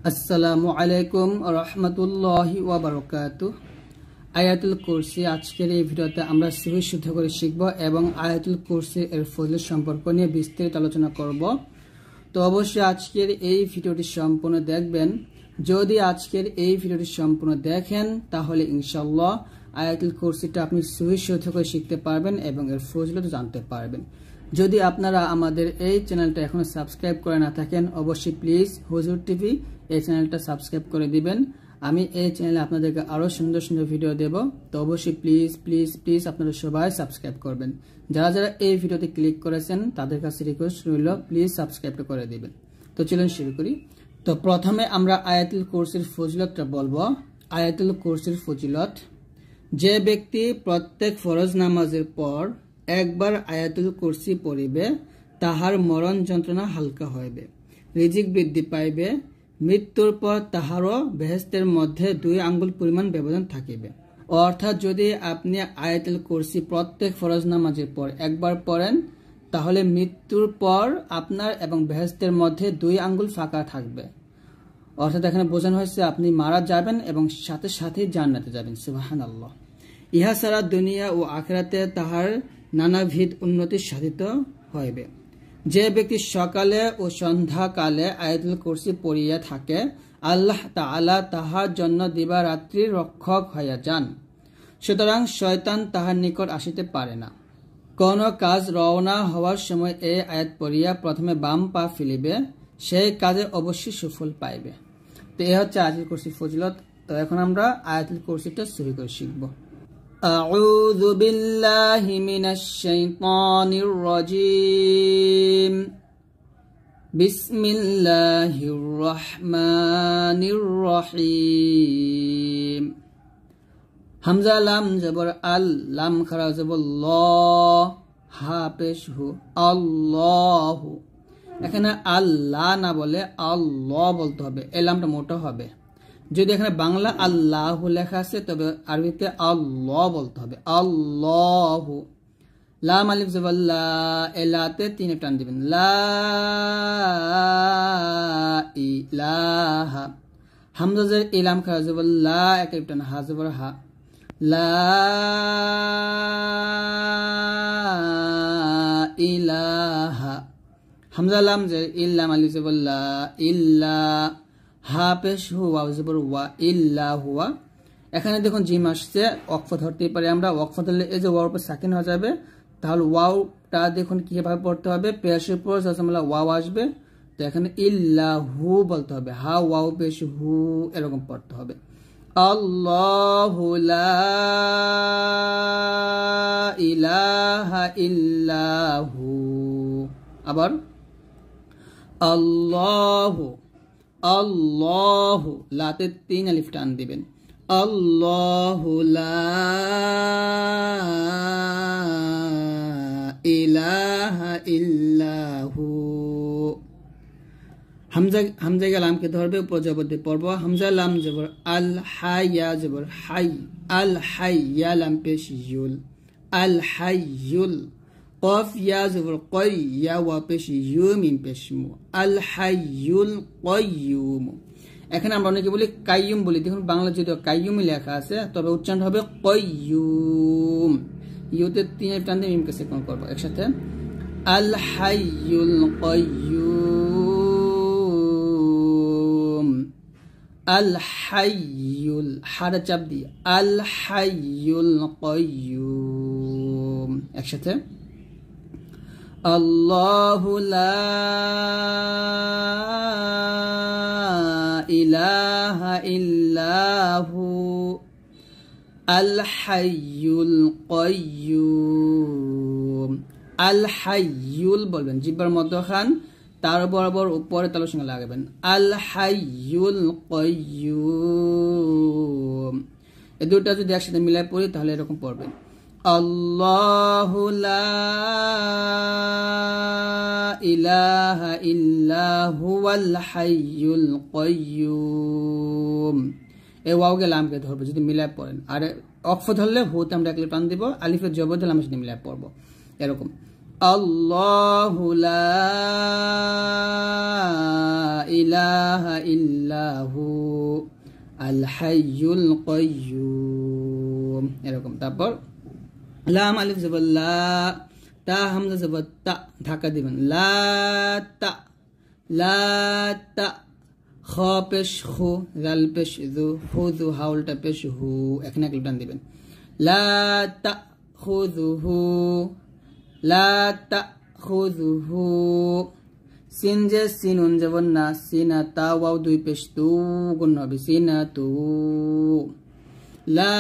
আসসালামু আলাইকুম রহমতুল্লাহি ওয়া বারাকাতুহু। আয়াতুল কুরসি আজকের এই ভিডিওতে আমরা সহি শুদ্ধ করে শিখব এবং আয়াতুল কুরসি এর ফজিলত সম্পর্ক নিয়ে বিস্তারিত আলোচনা করব। তো অবশ্যই আজকের এই ভিডিওটি সম্পূর্ণ দেখবেন। যদি আজকের এই ভিডিওটি সম্পূর্ণ দেখেন তাহলে ইনশাআল্লাহ আয়াতুল কুরসিটা আপনি সহি শুদ্ধ করে শিখতে পারবেন এবং এর ফজিলত জানতে পারবেন। যদি আপনারা আমাদের এই চ্যানেলটা এখনো সাবস্ক্রাইব করে না থাকেন অবশ্যই প্লিজ হুজুর টিভি এই চ্যানেলটা সাবস্ক্রাইব করে দিবেন। আমি এই চ্যানেলে আপনাদেরকে আরো সুন্দর সুন্দর ভিডিও দেব, তো অবশ্যই প্লিজ প্লিজ প্লিজ আপনারা সবাই সাবস্ক্রাইব করবেন। যারা যারা এই ভিডিওতে ক্লিক করেছেন তাদের কাছে রিকোয়েস্ট রইল প্লিজ সাবস্ক্রাইবটা করে দিবেন। তো চলুন শুরু করি। তো প্রথমে আমরা আয়াতুল কুরসির ফজিলতটা বলবো। আয়াতুল কুরসির ফজিলত: যে ব্যক্তি প্রত্যেক ফরজ নামাজের পর একবার আয়াতুল কুরসি পড়িবে তাহার মরণ যন্ত্রণা হালকা হইবে, রিজিক বৃদ্ধি পাইবে, মৃত্যুর পর তাহারও বেহেশতের মধ্যে 2 আঙ্গুল পরিমাণ ব্যবধান থাকিবে। অর্থাৎ যদি আপনি আয়াতুল কুরসি প্রত্যেক ফরজ নামাজের পর একবার পড়েন তাহলে মৃত্যুর পর আপনার এবং বেহেশতের মধ্যে 2 আঙ্গুল ফাঁকা থাকবে। অর্থাৎ এখানে বোঝানো হয়েছে আপনি মারা যাবেন এবং সাথে সাথেই জান্নাতে যাবেন। সুবহানাল্লাহ। ইহা ছাড়া দুনিয়া ও আখিরাতে তাহার নানাবিধ উন্নতি সাধিত হইবে। যে ব্যক্তি সকালে ও সন্ধ্যাকালে আয়াতুল কুরসি পড়িয়া থাকে আল্লাহ তাআলা তাহার জন্য দিবারাত্রির রক্ষক হইয়া যান। সুতরাং শয়তান তাহার নিকট আসিতে পারে না। কোন কাজ রওনা হওয়ার সময় এই আয়াত পড়িয়া প্রথমে বাম পা ফেলিবে, সেই কাজে অবশ্যই সুফল পাইবে। তো এই হচ্ছে আয়াতুল কুরসির ফজিলত। তো এখন আমরা আয়াতুল কুরসিটা সহি করে শিখব। আউযু বিল্লাহি মিনাশ শাইতানির রাজীম। বিসমিল্লাহির রহমানির রহিম। হামজা লাম জবর আল, লাম খারা জবর ল, হা পেশ হু, আল্লাহু। এখানে আল্লাহ না বলে আল্লাহ বলতে হবে, এই লামটা মোটা হবে। যদি এখানে বাংলা আল্লাহ লেখা আছে তবে আরবিতে আল্লাহ বলতে হবে, আল্লাহু। লাম আলিফ জবর লা, এলাতে 3 টান দিবেন, লা ইলাহা। হামজা জের ইলাম খারা জবর লা, এক টান, হা জবর হা, লা ইলাহা। হামজা লাম জের ইল্লাম আলিফ জবর লা, ইল্লা, হা পেশ হু, ওয়া জবর ওয়া, ইল্লা হুয়া। এখানে দেখুন জিম আসছে, ওয়াকফ ধরতে পারি আমরা। ওয়াকফ ধরলে এই যে ওয়ার উপর সাকিন হয়ে যাবে, তাহলে ওয়াওটা দেখুন কিভাবে পড়তে হবে। পেশের পর জজমলা ওয়াও আসবে, তো এখানে ইল্লা হু বলতে হবে, হা ওয়াও পেশ হু, এরকম পড়তে হবে। আল্লাহু লা ইলাহা ইল্লাহু। আবার আল্লাহু, আল্লাহু, লাতে 3 আলিফ টান দিবেন, আল্লাহু লা ইলাহা ইল্লাহু। হামজা লামকে ধরবে, উপর জবর দিয়ে পড়ব। হামজা লাম জবর আল, হাইয়া জবর হাই, আল হাইয়া লাম পেশ ইউল, আল হাইয়ুল। কফ ইয়া জবর কয়, ইয়া ওয়া পেশ ইউ, মিম পেশ মু, আল হাইয়ুল কাইয়্যুম। এখানে আমরা অনেকে বলি কাইয়ুম বলি, দেখুন বাংলা যদিও কাইয়ুমই লেখা আছে তবে উচ্চারণ হবে কাইয়্যুম। ইউতে 3 টান দিয়ে মিমকে সেকন করব একসাথে, আল হাইয়ুল কাইয়্যুম, আল হাইয়ুল, হাড়া চাপ দিয়ে, আল হাইয়ুল কাইয়্যুম, একসাথে। আল্লাহু লা ইলাহা ইল্লাহু আল হাইয়ুল কাইয়্যুম। আল হাইয়ুল বলবেন, জিহ্বার মধ্যখান তার বরাবর উপরে তালুর সঙ্গে লাগাবেন, আল হাইয়ুল কাইয়্যুম। এই দুটো যদি একসাথে মিলাই পড়ি তাহলে এরকম পড়বেন, আল্লাহু লা ইলাহা ইল্লাহু আল হাইয়ুল কাইয়্যুম। এই ওয়াওকে লামকে ধরবো যদি মিলাই পড়েন, আর ওয়াকফ ধরলে হুতে আমরা একলে টান দিব, আলিফের জবর দিলে আমরা সেটা মিলাই পড়বো এরকম, আল্লাহু লা ইলাহা ইল্লাহু আল হাইয়ুল কাইয়্যুম এরকম। তারপর লাম আলিফ জবর লা, তা হামজা জবর তা, ধাক্কা দিবেন লা তা, লা তা, খ পেশ খু, জাল পেশ জু, খুযু হাউলটা পেশ হু, এখানে এক টান দিবেন লা তা খুযুহু, লা তা খুযুহু। সিন যে সিনুন জবর না, সিনা তা ওয়াও দুই পেশ তু, গুণ হবে সিনা তু, লা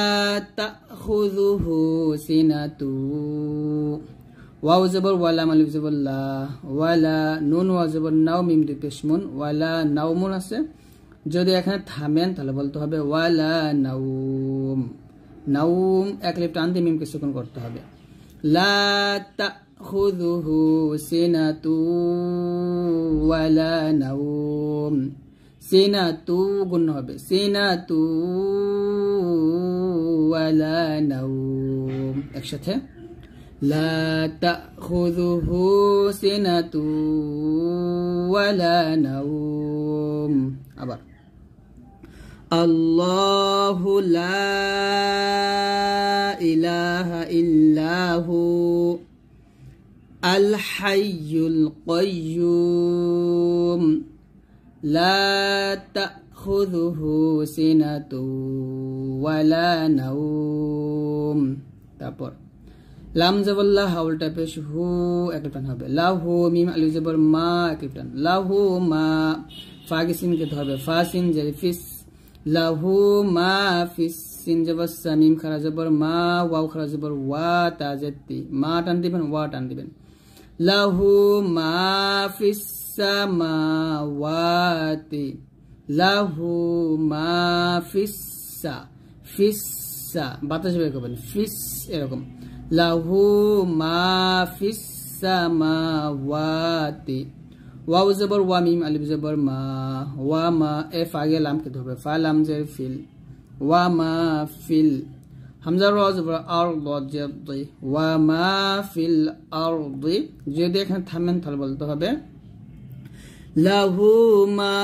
তাখুযুহু সিনাতু। ওয়াও জবর ওয়ালা, আলিফ জবর লা, ওয়ালা, নুন ওয়া জবর নাও, মিম দুই পেশ মুন, ওয়ালা নাউমুন আছে, যদি এখানে থামেন তাহলে বলতে হবে ওয়ালা নাউম। নাউম এক লিফ টান দিয়ে মিমকে সুকুন করতে হবে। লা তাখুযুহু সিনাতু ওয়ালা নাউম, সিনাতু গুণ হবে সিনাতু ওয়ালা নাউম, একসাথে লা তাখুযুহু সিনাতু ওয়ালা নাউম। আবার আল্লাহু লা ইলাহা ইল্লাহু আল হাইয়ুল কাইয়্যুম লা তাখুযুহু সিনাতু ওয়ালা নাউম। তারপর লাম জবর লা, হাউলটা পেশ হু, এক টান হবে লাহু, মিম আলিফ জবর মা, এক টান লাহু মা, ফা কে সিন কে ধরবে ফা সিন জের ফিস, লাহু মা ফিস, সিন জবর সা, মিম খারা জবর মা, ওয়াও খারা জবর ওয়া, তা জেতি, মা টান দিবেন ওয়া টান দিবেন, লাহু মা ফিস সামাওয়াতি, লাহু মা ফিসসা, ফিসসা বাতাস বের করবেন ফিস, এরকম লাহু মা ফিস সামাওয়াতি। ওয়াও জবর ওয়া, মিম আলিফ জবর মা, ওয়া মা, এফ আগে লামকে ধরবে ফা লাম জের ফিল, ওয়া মা ফিল, হামজা র জবর আর জি, ওয়া মা ফিল আরদি, যদি এখানে থামেন তাহলে বলতে হবে লাহু মা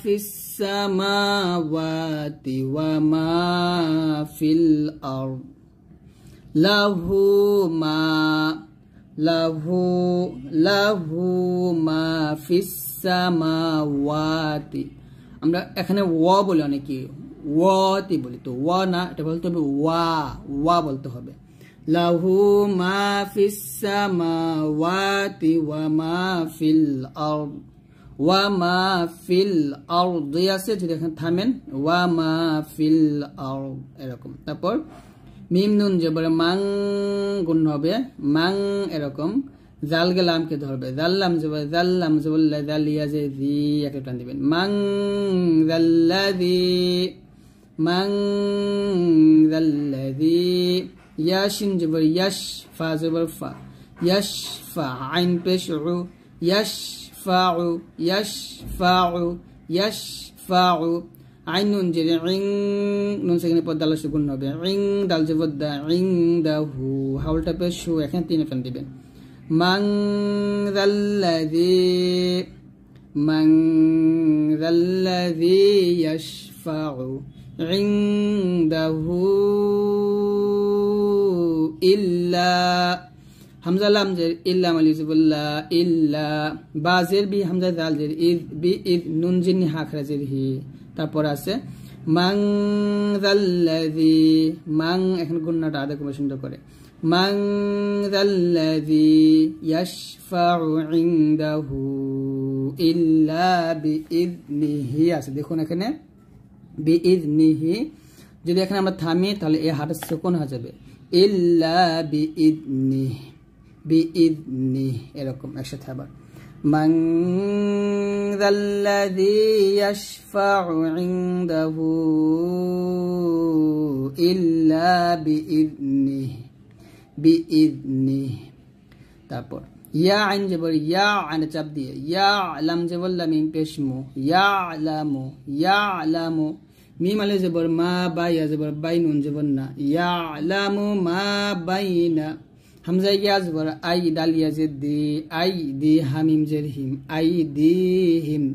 ফিস সামাওয়াতি ওয়া মা ফিল আরদ, লাহু মা, লাহু, লাহু মা ফিস সামাওয়াতি। আমরা এখানে ওয়া বলি, অনেকে ওয়াতি বলি, তো ওয়া না, এটা বলতে হবে ওয়া, ওয়া বলতে হবে লাহু মা ফিস সামাওয়াতি ওয়া মা ফিল আরদ, ওয়া মা ফিল আরদি আছে, যদি এখানে থামেন ওয়া মা ফিল আরদ এরকম। তারপর মিম নুন জবর মাং, গুণ হবে মাং, এরকম জাল গে লামকে ধরবে জাল্লাম জবর জাল্লাম জবল্লা, জালিয়া যে জি, একটা টান দিবেন মাং জাল্লাযী, মাং জাল্লাযী। ইয়াশিন জবর ইয়াশ, ফা জবর ফা, ইয়াশফা, আইন পেশ উ, ইয়াশফাউ, ইয়াশফাউ, ইয়াশফাউ। আইন নুন জের ইং, নুন সেখানে পর দাল সুকুন হবে ইং, দাল জবর দা, ইং দাহু, হাউলটা পেশ হু, এখানে তিন টান দিবেন মান যাল্লাযী, মান যাল্লাযী ইয়াশফাউ ইনদাহু ইল্লা, হামজা লাম জের ইল্লা, আলিফ জবর লা, ইল্লা, বা জের বি, হামজা জাল জের ইদ, বি ইদ, নুন জিন্নি হা খারা জের হি। তারপর আছে মান যাল্লাযী, মান এখানে গুণনাটা আদা কমে সুন্দর করে, মান যাল্লাযী ইয়াশফাউ ইনদাহু ইল্লা বিইযনিহি আছে, দেখুন এখানে বিইযনিহি, যদি এখানে আমরা থামি তাহলে এই হাতের সুকুন হয়ে যাবে ইল্লা বিইযনিহি, বিইযনিহি এরকম একসাথে। আবার মান যাল্লাযী ইয়াশফাউ ইনদাহু ইল্লা বিইযনিহি, বিইযনিহি। তারপর ইয়া আইন জবর ইয়া, আইনে চাপ দিয়ে ইয়া, লাম জবর লাম, মিম পেশ মু, ইয়া লামু, ইয়া লামু, মিম আলিফ জবর মা, বা ইয়া জবর বাই, নুন জবর না, ইয়া লামু মা বাইনা, হামজা ইয়া জবর আই দাল ইয়া জের দি আই দি হামিম জের হিম আই দি হিম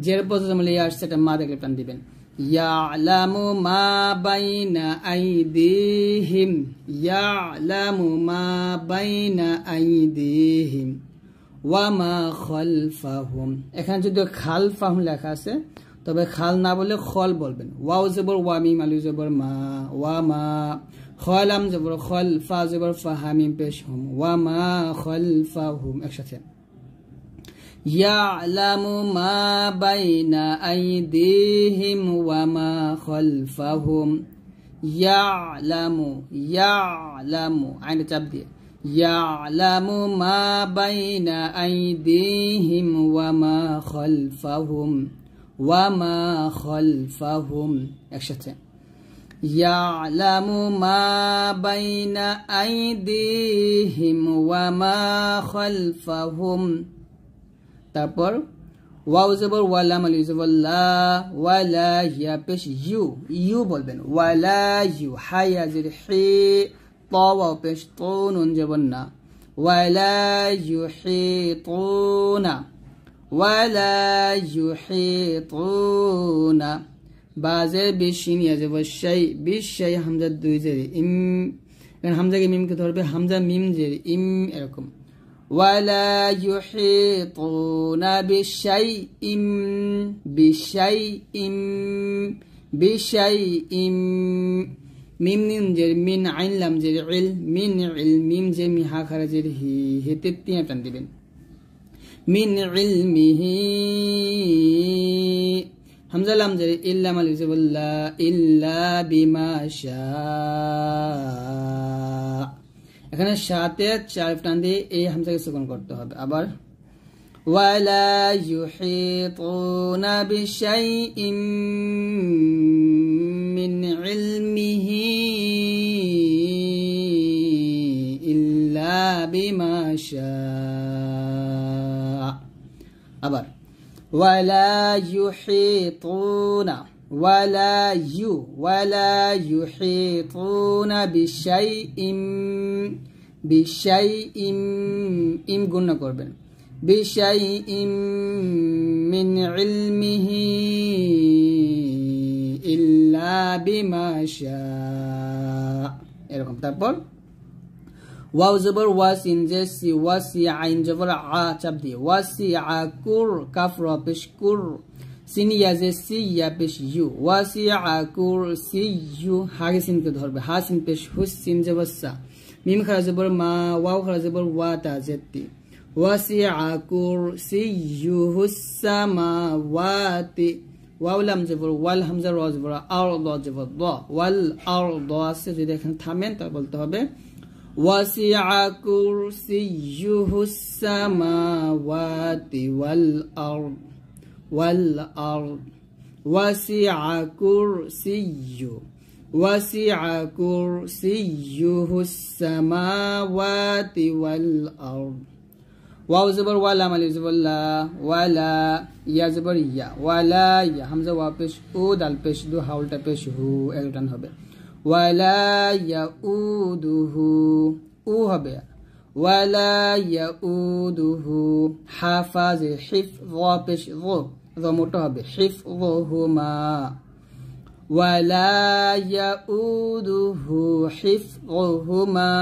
জের পর জমলে ইয়া আসছে এটা মা দেখলে টান দিবেন ইয়ালামু মা বাইনা আইদিহিম ইয়ালামু মা বাইনা আইদিহিম ওয়া মা খালফাহুম এখানে যদি খালফাহুম লেখা আছে তবে খাল না বলে খল বলবেন ওয়াও জবর ওয়া মিম আলিফ জবর মা ওয়া মা খলাম জবর খল ফা জবর ফা হামিম পেশ হুম ওয়া মা খালফাহুম একসাথে ইয়ালামু মা বাইনা আইদিহিম ওয়া মা খালফাহুম ইয়ালামু আইন চাপ দিয়ে ইয়ালামু মা বাইনা আইদিহিম ওয়া মা খালফাহুম একসাথে ইয়ালামু মা বাইনা আইদিহিম ওয়া মা খালফাহুম তারপর ওয়াও জবর ওয়ালাম আলিফ জবর লা ওয়ালা ইয়া পেশ ইউ বলবেন ওয়ালা ইউ হায়া জের হি ত ওয়াও পেশ তো নুন জবর না ওয়ালা ইউহিতুনা বাজে বিশিন ইয়া জবর শাই বিশাই হামজা দুই জের ইম এখানে হামজাকে মিমকে ধরবে হামজা মিম জের ইম এরকম ولا يحيطون بشيء ميم ننجر من عين لام جر عل من علم جر مها خرجر هي تتيا টান দিবেন من علمه হামজা লাম জের ইল্লা মালিফ জবর লা ইল্লা বিমা শা এখানে সাথে চার টান দিয়ে এই হামজাকে সুকুন করতে হবে আবার ওয়ালা ইউহিতুনা বিশাইইম মিন ইলমিহি ইল্লা বিমা শা আবার ওয়ালা ইউহিতুনা ولا يحيطون بشيء ইম গুণনা করবেন بشيء من علمه إلا بما شاء এরকম তারপর ওয়াও জবর ওয়াসিন যে সি ওয়াসি আইন জবর আ চাপ দিয়ে ওয়াসি আকুর কাফ র পেশ কুর সিনিয়া যে সিয়া পেশ ইউ ওয়াসিয়া কুরসিয়ু হাগে সিনকে ধরবে হা সিন পেশ হুস সিন জবসা মিম খারা জবর মা ওয়াও খারা জবর ওয়া তা জেতি ওয়াসিয়া কুরসিয়ু হুস সামাওয়াতি ওয়াও লাম জবর ওয়াল হামজা র জবর আর দ জবর দ ওয়াল আর দ আছে যদি এখানে থামেন তাহলে বলতে হবে ওয়াসিয়া কুরসিয়ু হুস সামাওয়াতি ওয়াল আরদ والأرض وسع كرسيه السماوات والأرض واو زبر ولا مالي زبر لا ولا يا زبر يا ولا يا همزة وا পেশ ও দাল পেশ দু হাউলটা পেশ হু একটান হবে ولا يؤوده ও হবে ولا يؤوده حافظ حفظ পেশ ضمته হবে حفظهما ولا يؤوده حفظهما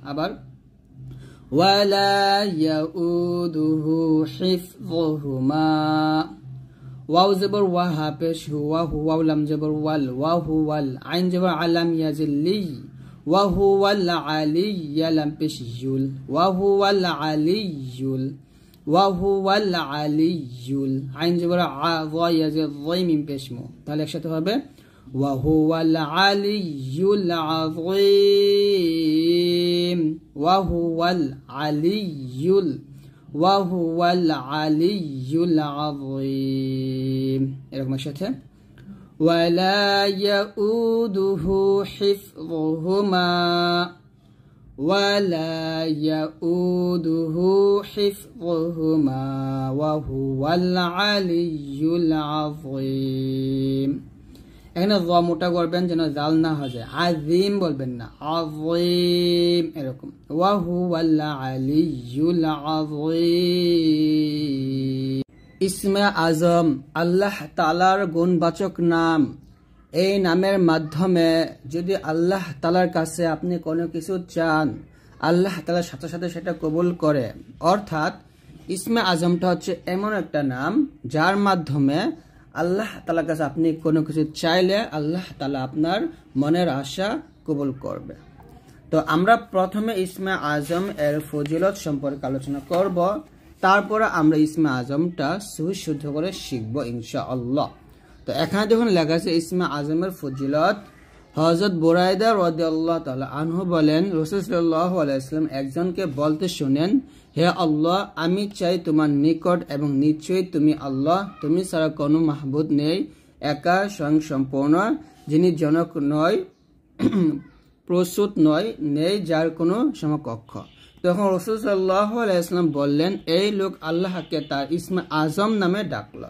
আবার ولا يؤوده حفظهما واو زبر وها পেশ হুয়া হুয়া লাম জবর ওয়াল ওয়া হুয়াল আইন জবর আলাম ইয়াজিলি ওয়া হুয়াল আলিয়্য লাম পেশ ইউল ওয়া হুয়াল আলিয়্যুল ওয়াহুয়াল আলিয়্যুল আইন জবর আ ওয়া ইয়াজিদ যাইমিম পেশমু তাহলে একসাথে হবে ওয়াহুয়াল আলিয়্যুল আযীম ওয়াহুয়াল আলিয়্যুল আযীম এরকম একসাথে ওয়ালা ইয়াউদুহু হিফযুহুমা ولا يؤوده حفظهما وهو العلي العظيم এখানে য মোটা করবেন যেন জাল না হয়ে যায়, আজিম বলবেন না, আযীম এরকম। ওয়া হুয়াল আলিয়্যুল আযীম। ইসমে আজম আল্লাহ তাআলার গুণবাচক নাম। এই নামের মাধ্যমে যদি আল্লাহ তাআলার কাছে আপনি কোনো কিছু চান, আল্লাহ তাআলার সাথে সাথে সেটা কবুল করে। অর্থাৎ ইসমে আজমটা হচ্ছে এমন একটা নাম যার মাধ্যমে আল্লাহ তাআলার কাছে আপনি কোনো কিছু চাইলে আল্লাহ তাআলা আপনার মনের আশা কবুল করবে। তো আমরা প্রথমে ইসমে আজম এর ফজিলত সম্পর্কে আলোচনা করব, তারপরে আমরা ইসমে আজমটা সুশুদ্ধ করে শিখব ইনশাআল্লাহ। তো এখানে যখন লেখা আছে ইসমে আজমের ফজিলত, হযরত বুরাইদা রাদিয়াল্লাহু তাআলা আনহু বলেন, রাসূল সাল্লাল্লাহু আলাইহি ওয়াসাল্লাম একজনকে বলতে শুনেন, হে আল্লাহ, আমি চাই তোমার নিকট এবং নিশ্চয়ই তুমি আল্লাহ, তুমি ছাড়া কোনো মাহবুদ নেই, একা স্বয়ংসম্পূর্ণ, যিনি জনক নয়, প্রস্তুত নয়, নেই যার কোনো সমকক্ষ। তখন রাসূল সাল্লাল্লাহু আলাইহি ওয়াসাল্লাম বললেন, এই লোক আল্লাহকে তার ইসমে আজম নামে ডাকল,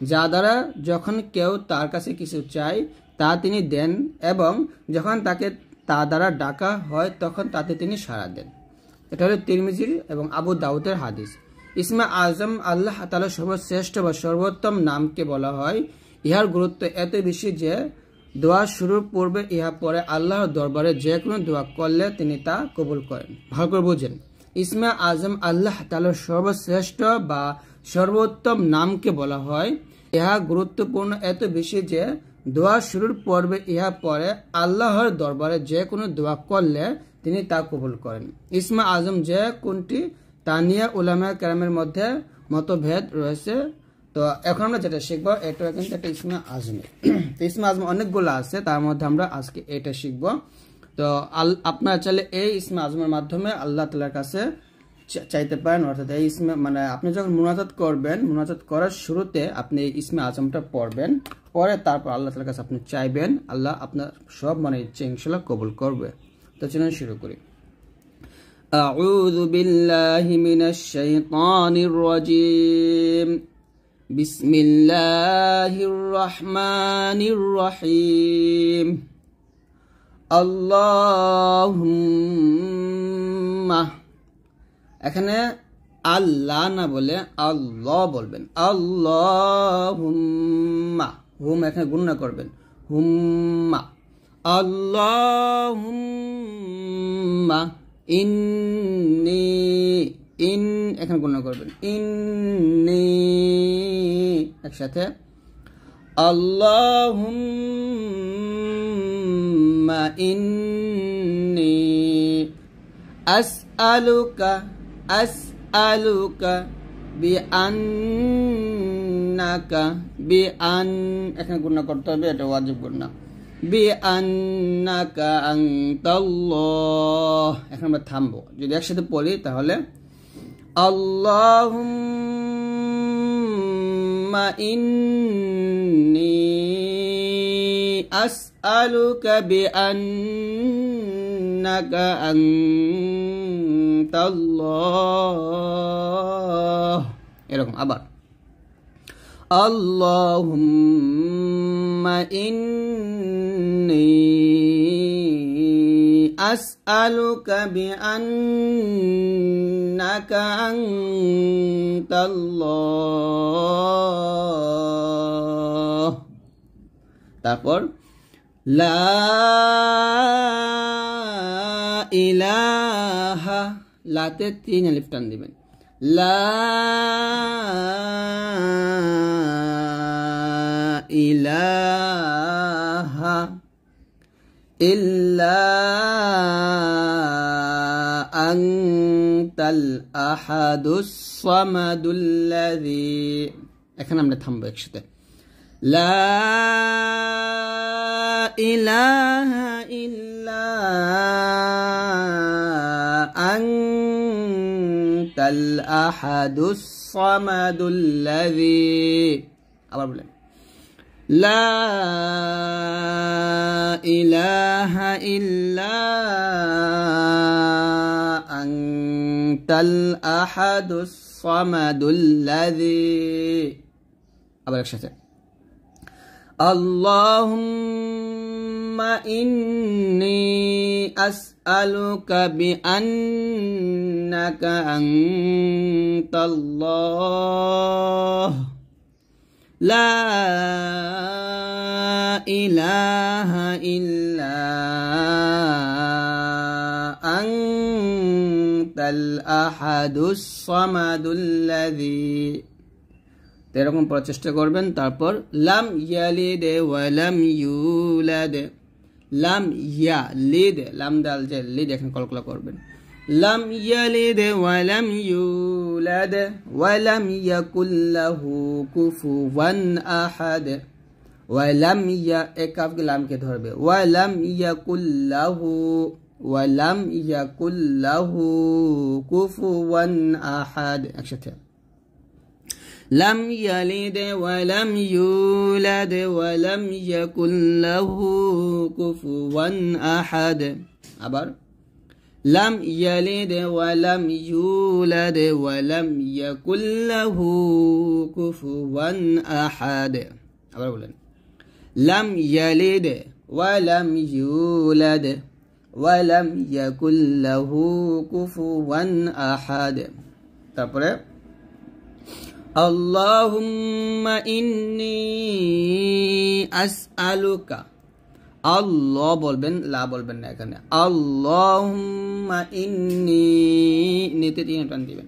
যা দ্বারা যখন কেউ তার কাছে কিছু চায় তা তিনি দেন, এবং যখন তাকে তা দ্বারা ডাকা হয় তখন তাতে তিনি সাড়া দেন। এটা হলো তিরমিজির এবং আবু দাউদের হাদিস। ইসমে আজম আল্লাহ তাআলার সর্বশ্রেষ্ঠ বা সর্বোত্তম নামকে বলা হয়। ইহার গুরুত্ব এত বেশি যে দোয়া শুরুর পূর্বে ইহা পরে আল্লাহর দরবারে যে কোনো দোয়া করলে তিনি তা কবুল করেন। ভালো করে বুঝেন, ইসমে আজম আল্লাহ তাআলার সর্বশ্রেষ্ঠ বা সর্বোত্তম নামকে বলা হয়। ইহা গুরুত্বপূর্ণ এত বেশি যে দোয়া শুরুর পর্বে ইহা পরে আল্লাহর দরবারে যে কোনো দোয়া করলে তিনি তা কবুল করেন। ইসমে আজম যে কোনটি তা নিয়ে উলামায়ে কেরামের মধ্যে মতভেদ রয়েছে। তো এখন আমরা যেটা শিখবো এটা কিন্তু একটা ইসমে আজমের। তো ইসমে আজম অনেকগুলো আছে, তার মধ্যে আমরা আজকে এটা শিখবো। তো আপনারা চাইলে এই ইসমে আজমের মাধ্যমে আল্লাহ তাআলার কাছে চাইতে পারেন। অর্থাৎ এই ইসমে মানে আপনি যখন মুনাজাত করবেন, মুনাজাত করার শুরুতে আপনি এই ইসমে আজমটা পড়বেন, পরে তারপর আল্লাহ তাআলার কাছে আপনি চাইবেন, আল্লাহ আপনার সব মনে ইচ্ছে ইনশাআল্লাহ কবুল করবে। তো চলুন শুরু করি। আউযু বিল্লাহি মিনাশ শাইতানির রাজীম। বিসমিল্লাহির রহমানির রহিম। আল্লাহুম্মা, এখানে আল্লাহ না বলে আল্লাহ বলবেন। আল্লাহুম্মা, হুম এখানে গুণনা করবেন, হুম্মা। আল্লাহুম্মা ইন্নী, ইন এখানে গুণনা করবেন, ইন্নী একসাথে। আল্লাহুম্মা ইন্নী আসআলুকা, আসআলুকা বিআন্নাকা, বিআন এখানে গুণনা করতে হবে, এটা ওয়াজিব গুণনা। বিআন্নাকা আনতাল্লাহ, এখন আমরা থামবো, যদি একসাথে পড়ি তাহলে আল্লাহুম্মা ইন্নী আসআলুকা বিআন্নাকা আনতাল্লাহ, এরকম আবার আল্লাহুম্মা ইন্নী আসআলুকা বিআন্নাকা আনতাল্লাহ। তারপর লা ইলাহা, লাতে 3 আলিফ টান দিবেন। লা ইলাহা ইল্লা আনতাল আহাদুস সামাদুল্লাযী, এখানে আমরা থামবো একসাথে। লা ইলাহা ইল্লা আনতাল আহাদুস সামাদুল্লাযী, আবার বলেন লা ইলাহা ইল্লা আনতাল আহাদুস সামাদুল্লাযী, আবার একসাথে Allahumma inni as'aluka bi annaka antallah la ilaha illa antal ahadus samadul ladzi এরকম প্রচেষ্টা করবেন তারপর লাম ইয়ালিদ ওয়া লাম ইউলাদ লাম ইয়ালিদ লাম দাল যে লিদ এখন কলকলা করবেন লাম ইয়ালিদ ওয়া লাম ইউলাদ ওয়া লাম ইয়াকুল লাহু কুফুওয়ান আহাদ ওয়া লাম ইয়া একাফ লাম কে ধরবে ওয়া লাম ইয়াকুল লাহু কুফুওয়ান আহাদ একসাথে لم يلد ولم يولد ولم يكن له كفوا أحد আবার لم يلد ولم يولد ولم يكن له كفوا أحد আবার বলেন لم يلد ولم يولد ولم يكن له كفوا أحد তারপরে Allahumma inni as'aluka Allah বলবেন লা বলবেন না এখানে Allahumma inni নিতে তিন টান দিবেন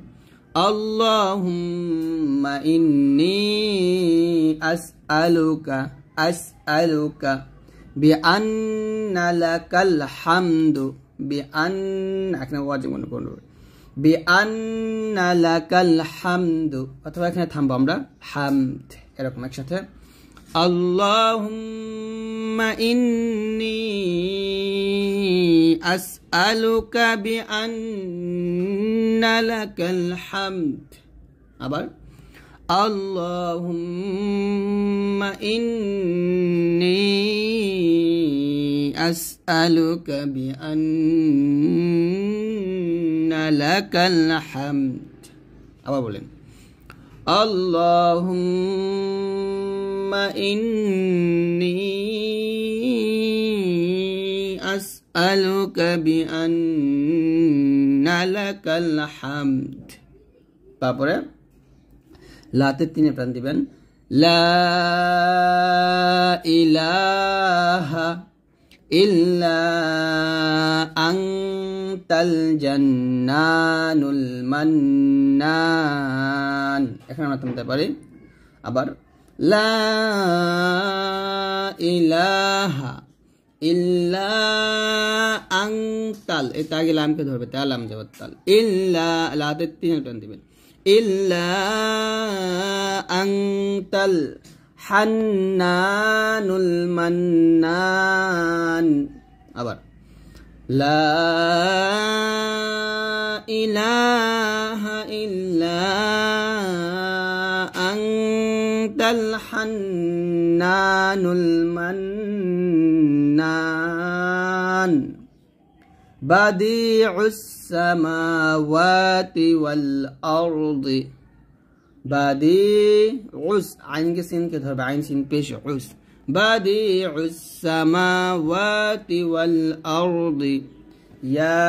Allahumma inni as'aluka bi anna lakal hamdu bi anna এখানে ওয়াজিব মনে করুন بأن لك الحمد অথবা এখানে থামবো আমরা হামদ এরকম একসাথে اللهم إني أسألك بأن لك الحمد আবার اللهم إني أسألك بأن لك الحمد আবার বলেন اللهم إني أسألك بأن لك الحمد তারপরে লাতে তিনে প্রাণ দিবেন লা ইলাহা ইল্লা আনতাল জান্নানুল মান্নান এখানে আমরা থামতে পারি আবার লা ইলাহা ইল্লা আনতাল এটা আগে লামকে ধরবে তা লাম জবর তাল ইল্লা লাতে তিনে প্রাণ দিবেন ইল্লা আনতাল হান্নানুল মান্নান আবার লা ইলাহা ইল্লা আনতাল হান্নানুল মান্নান বাদিউস সামাওয়াতি ওয়াল আরদি বাদিউস আইন কে সিন কে ধরবে আইন সিন পেশ উস বাদিউস সামাওয়াতি ওয়াল আরদি ইয়া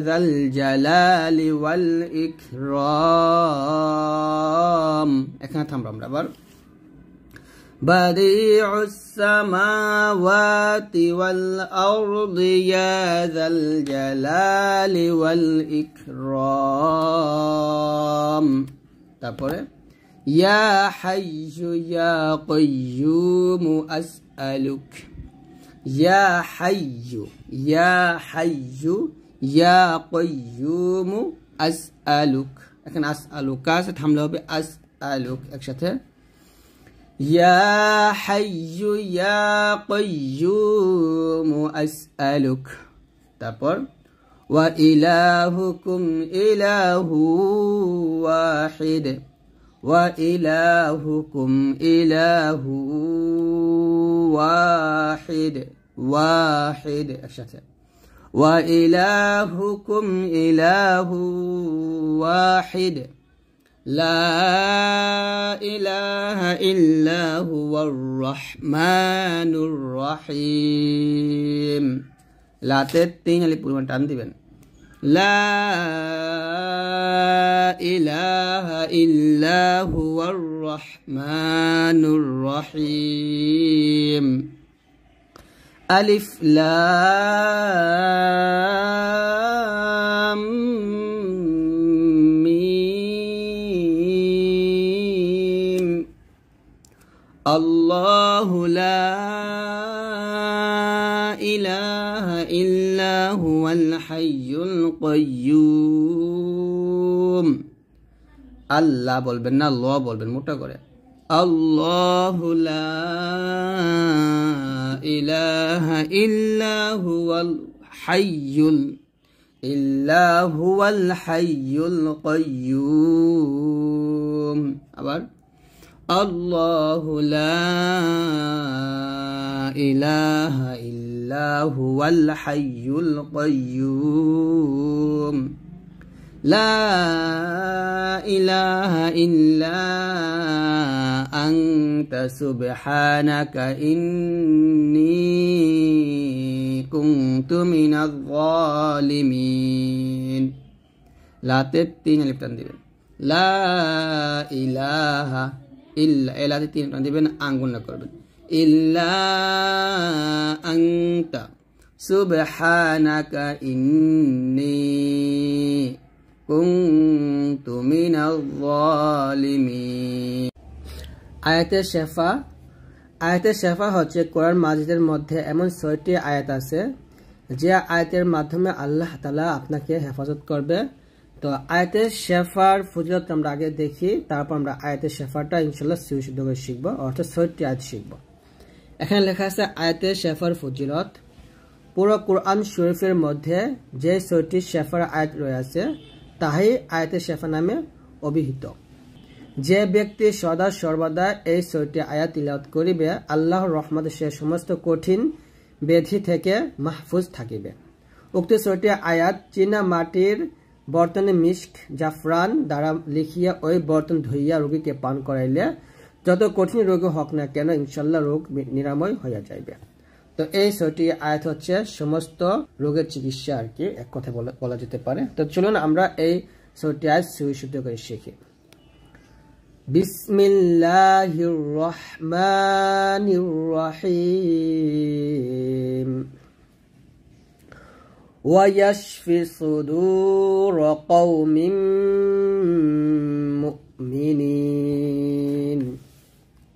যাল জালালি ওয়াল ইকরাম এখানে থামবো আমরা আবার বাদিউস সামাওয়াতি ওয়াল আরদি ইয়া যাল জালালি ওয়াল ইকরাম তারপরে ইয়া হাইয়ু ইয়া কাইয়ুম আসআলুক ইয়া হাইয়ু ইয়া কাইয়ুম আসআলুক এখানে আসআলুকা সে থামলে হবে আসআলুক একসাথে ইয়া হাইয়ু ইয়া কাইয়ুম আসআলুক তারপর ওয়া ইলাহুকুম ইলাহু ওয়াহিদ ওয়া ইলাহুকুম ইলাহু ওয়াহিদ ওয়াহিদ একসাথে ওয়া ইলাহুকুম ইলাহু ওয়াহিদ লা ইলাহা ইল্লা হুয়ার রহমানুর রহিম। লাতে 3 আলিফ পরিমাণ টান দিবেন। লা ইলাহা ইল্লা হুয়ার রহমানুর রহিম। আলিফ লাম মিম। আল্লাহু লা ইলাহা ইল্লা হুয়াল হাইয়ুল কাইয়্যুম। আল্লাহ বলবেন না, ল বলবেন মোটা করে। আল্লাহু লা ইলাহা ইল্লা হুয়াল হাইয়ুল কাইয়্যুম। আবার আল্লাহু লা ইলাহা ইল্লা হুয়াল হাইয়ুল কাইয়্যুম। লা ইলাহা ইল্লা আনতা সুবহানাকা ইন্নী কুনতু মিনাজ জালিমিন। লাতে 3 আলিফ টান দিবেন। লা ইলাহা ইল্লা, লাতে 3 টান দিবেন, আঙ্গুল না করবেন। ইল্লা আনতা সুবহানাকা ইন্নী কুনতু মিনাজ জালিমিন। আয়াতে শেফা। আয়াতে শেফা হচ্ছে কোরআন মাজিদের মধ্যে এমন 6টি আয়াত আছে যে আয়াতের মাধ্যমে আল্লাহ তাআলা আপনাকে হেফাজত করবে। তো আয়াতে শেফার ফজিলত আমরা আগে দেখি, তারপর আমরা আয়াতে শেফাটা ইনশাআল্লাহ শুদ্ধ করে শিখব, অর্থাৎ 6টি আয়াত শিখব। এখানে লেখা আছে আয়াতে শেফার ফজিলত। পুরো কোরআন শরীফের মধ্যে যে 6টি শেফার আয়াত রয়েছে তাই আয়াতে শেফা নামে অভিহিত। যে ব্যক্তি সদা সর্বদা এই 6টি আয়াত তিলাওয়াত করিবে আল্লাহর রহমতে সে সমস্ত কঠিন ব্যাধি থেকে মাহফুজ থাকিবে। উক্ত 6টি আয়াত চীনা মাটির বর্তনে মিস্ক জাফরান দ্বারা লিখিয়া ওই বর্তন ধুইয়া রোগীকে পান করাইলে যত কঠিন রোগ হোক না কেন ইনশাল্লাহ রোগ নিরাময় হইয়া যাইবে। তো এই 6টি আয়াত হচ্ছে সমস্ত রোগের চিকিৎসা আর কি, এক কথা বলা যেতে পারে। তো চলুন আমরা এই 6টি আয়াত শুদ্ধ করে শিখি। বিসমিল্লাহির রহমানির রহিম। ওয়ায়াশফি সুদুর কওমিন মুমিনিন।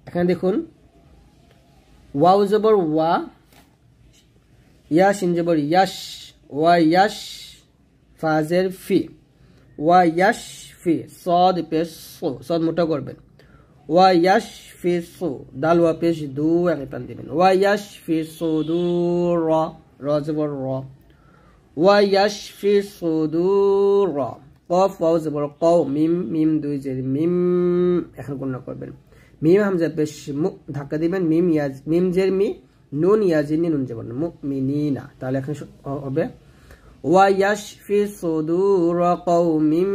এখানে দেখুন ওয়াও জবর ওয়া, ইয়া শিন জবর ইয়াশ, ওয়া ইয়াশ ফাজের ফি, ওয়া ইয়াশ ফি সদ পেশ সু, সদ মোটা করবেন। ওয়া ইয়াশ ফি সু, দাল ওয়া পেশ দু এক টান দিবেন। ওয়া ইয়াশ ফি সুদুর, র জবর র, ওয়া ইয়াশ ফি সুদুর। কফ ওয়াও জবর কও, মিম মিম দুই জের মিম, এখন গণনা করবেন। মিম হামজা পেশ মু ধাক্কা দিবেন, মিম জের মি, নুন ইয়াজিন নুন জবর মুমিনিনা, তাহলে এখন হবে ওয়া ইয়াশফি সুদুর কওমিন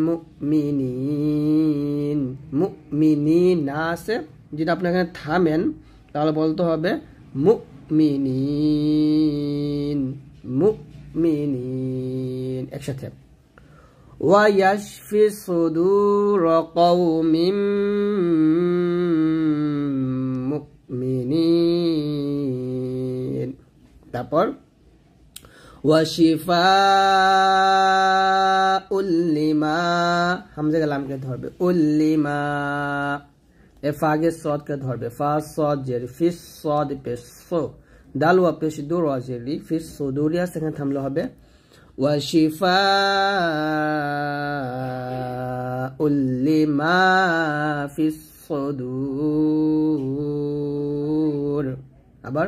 মুমিনিন। মুমিনিনা আছে, যদি আপনি এখানে থামেন তাহলে বলতে হবে মুমিনিন, মুমিনিন একসাথে। ওয়া ইয়াশফি সুদুর কওমিন মুমিনিন। তারপর ওয়াশিফাউল লিমা, হামজা লামকে ধরবে, উল্লিমা এ ফাগে সদকে ধরবে, ফা সদ জের ফিস সদ পেশ সো, দাল ওয়া পেশ দু র জেরি ফিস সুদুরিয়া, সেখানে থামলে হবে ওয়াশিফাউল লিমা ফিস সুদুর। আবার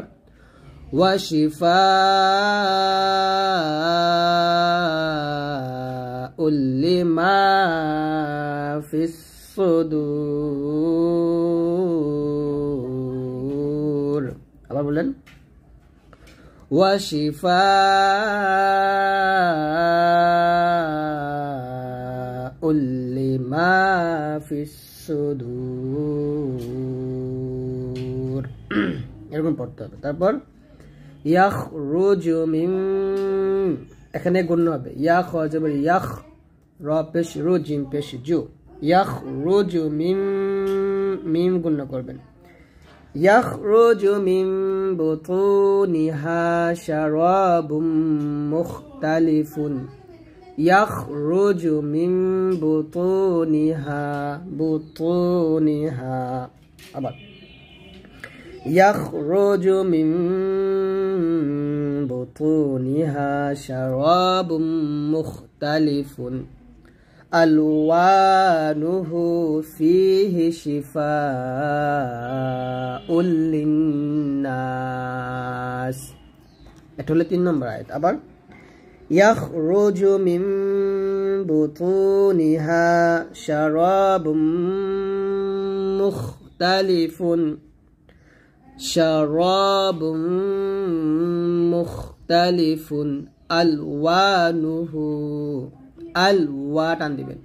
ওয়াশিফাউল লিমা ফিস সুদুর। আবার বলেন ওয়াশিফাউল লিমা ফিস সুদূর এরকম পড়তে হবে। তারপর ইয়াখরুজু মিন, এখানে গুণ হবে, ইয়া খ জবর ইয়াখ, র পেশ রু, জিম পেশ জু, ইয়াখরুজু মিন, মিম গুণ করবেন, ইয়াখরুজু মিন বুতুনিহা শারাবুম মুখতালিফুন, ইয়াখরুজু মিন বুতুনিহা, বুতুনিহা, আবার ইয়াখরুজু মিন বুতুনিহা শারাবুম মুখতালিফুন আলওয়ানুহু ফীহি শিফাউল লিন্নাস। এটা হলো 3 নম্বর আয়াত। আবার ইয়াখরুজু মিন বুতুনিহা শারাবুম মুখতালিফুন, শারাবুম মুখতালিফুন আলওয়ানুহু, আলওয়া টান দিবেন,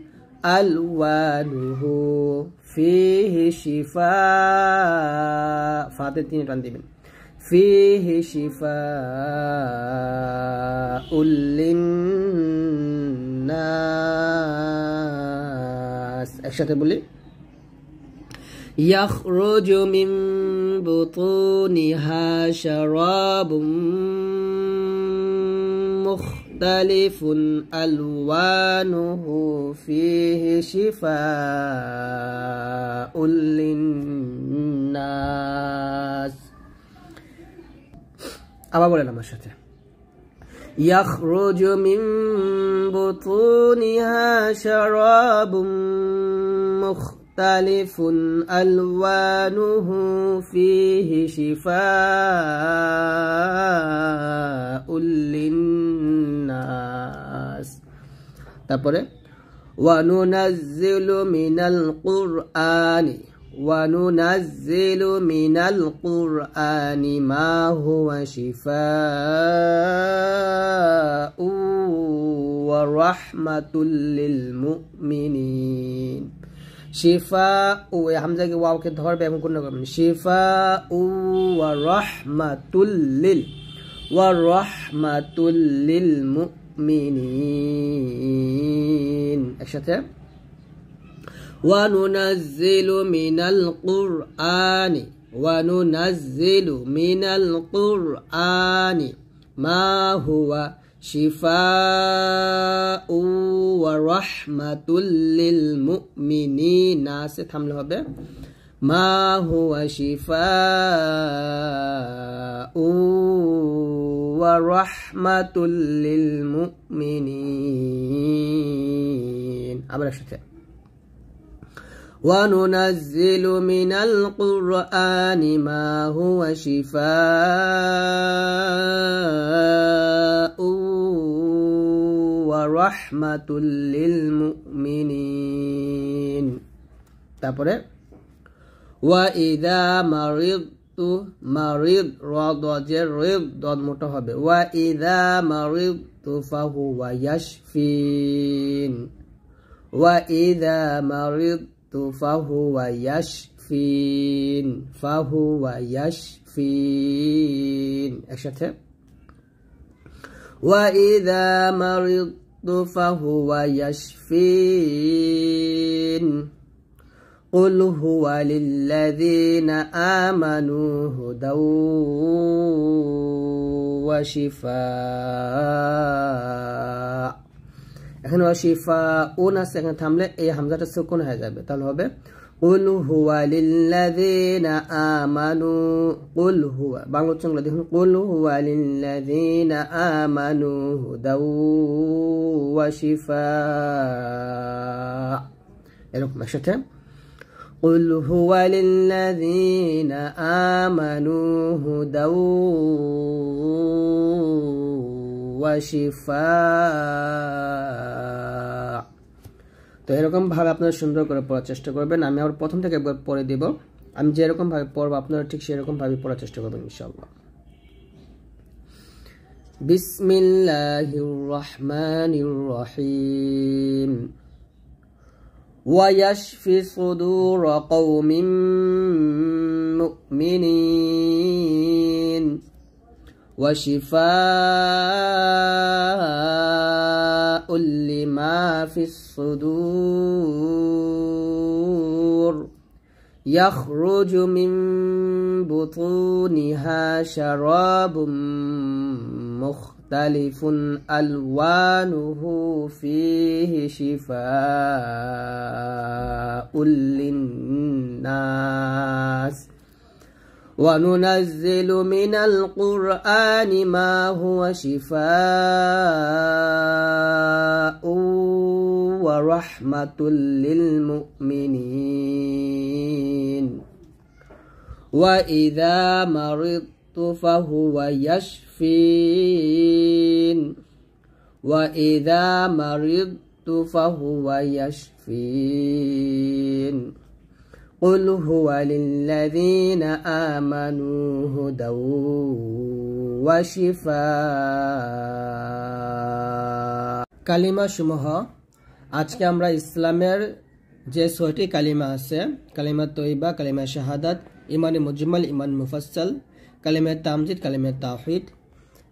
আলওয়ানুহু ফীহি শিফা, ফাতে 3 টান দিবেন, ফীহি শিফাউল লিন্নাস। একসাথে বলি, ইয়াখরুজু মিন বুতুনিহা শারাবুম মুখতালিফুন আলওয়ানুহু ফীহি শিফাউল লিন্নাস। আবার বলেন আমার সাথে, ইয়াখরুজু মিন বুতুনিহা শারাবুম মুখতালিফুন আলওয়ানুহু ফীহি শিফাউল লিন্নাস। তারপরে ওয়ানুনাজ্জিলু মিনাল কুরআনি, ওয়ানুনাজ্জিলু মিনাল কুরআনি মা হুয়া শিফাউ ওয়া রাহমাতুল লিল মুমিনিন। শিফা ও, হামজাকে ওয়াওকে ধরবে এবং গুণ করবেন, শিফাউ ওয়া রাহমাতুল লিল, ওয়া রাহমাতুল লিল মুমিনিন। একসাথে ওয়ানুনাজ্জিলু মিনাল কুরআনি, ওয়ানুনাজ্জিলু মিনাল কুরআনি মা হুয়া শিফাউ ওয়া রাহমাতুল লিল মুমিনিন। সে থামলে হবে মা হুয়া শিফাউ ওয়া রাহমাতুল লিল মুমিনিন। আবার একসাথে وَنُنَزِّلُ مِنَ الْقُرْآنِ مَا هُوَ شِفَاءٌ وَرَحْمَةٌ لِلْمُؤْمِنِينَ। তারপরে وَإِذَا مَرِضْتُ, মারিদ রদজের রিদ দদ মোটা হবে, وَإِذَا مَرِضْتُ فَهُوَ يَشْفِينِ, وَإِذَا مَرِضْتُ فهو يشفين, فهو يشفين। একসাথে وإذا مرضت فهو يشفين قل هو للذين آمنوا هدى وشفاء। এখানে শিফা উন আছে, এখানে থামলে এই হামজাটা সুকুন হয়ে যাবে, তাহলে হবে কুল হুয়া লিল্লাযিনা আমানু, কুল হুয়া বাংলা উচ্চারণ দেখুন, কুল হুয়া লিল্লাযিনা আমানু হুদাউ ওয়া শিফা। এরকম একসাথে কুল হুয়া লিল্লাযিনা আমানু হুদাউ ওয়া শিফা। তো এরকম ভাবে আপনারা সুন্দর করে পড়ার চেষ্টা করবেন। আমি আবার প্রথম থেকে একবার পড়ে দিব, আমি যেরকম ভাবে পড়বো আপনারা ঠিক সেরকম ভাবে পড়ার চেষ্টা করবেন ইনশাআল্লাহ। বিসমিল্লাহির রহমানির রহিম। ويشفي صدور قوم مؤمنين وشفاء لما في الصدور يخرج من بطونها شراب مختلف ألوانه فيه شفاء للناس وننزل من القرآن ما هو شفاء ورحمة للمؤمنين وإذا مرضت فهو يشفين وإذا مرضت فهو يشفين قل هو للذين آمنوا هدى وشفاء কালিমা সমূহ আজকে আমরা ইসলামের যে ৬টি কালিমা আছে কালিমা তয়্যিবা কালিমা শাহাদাত ইমান মুজমাল ইমান মুফাসসাল কালিমা তামজিদ কালিমা তাওহীদ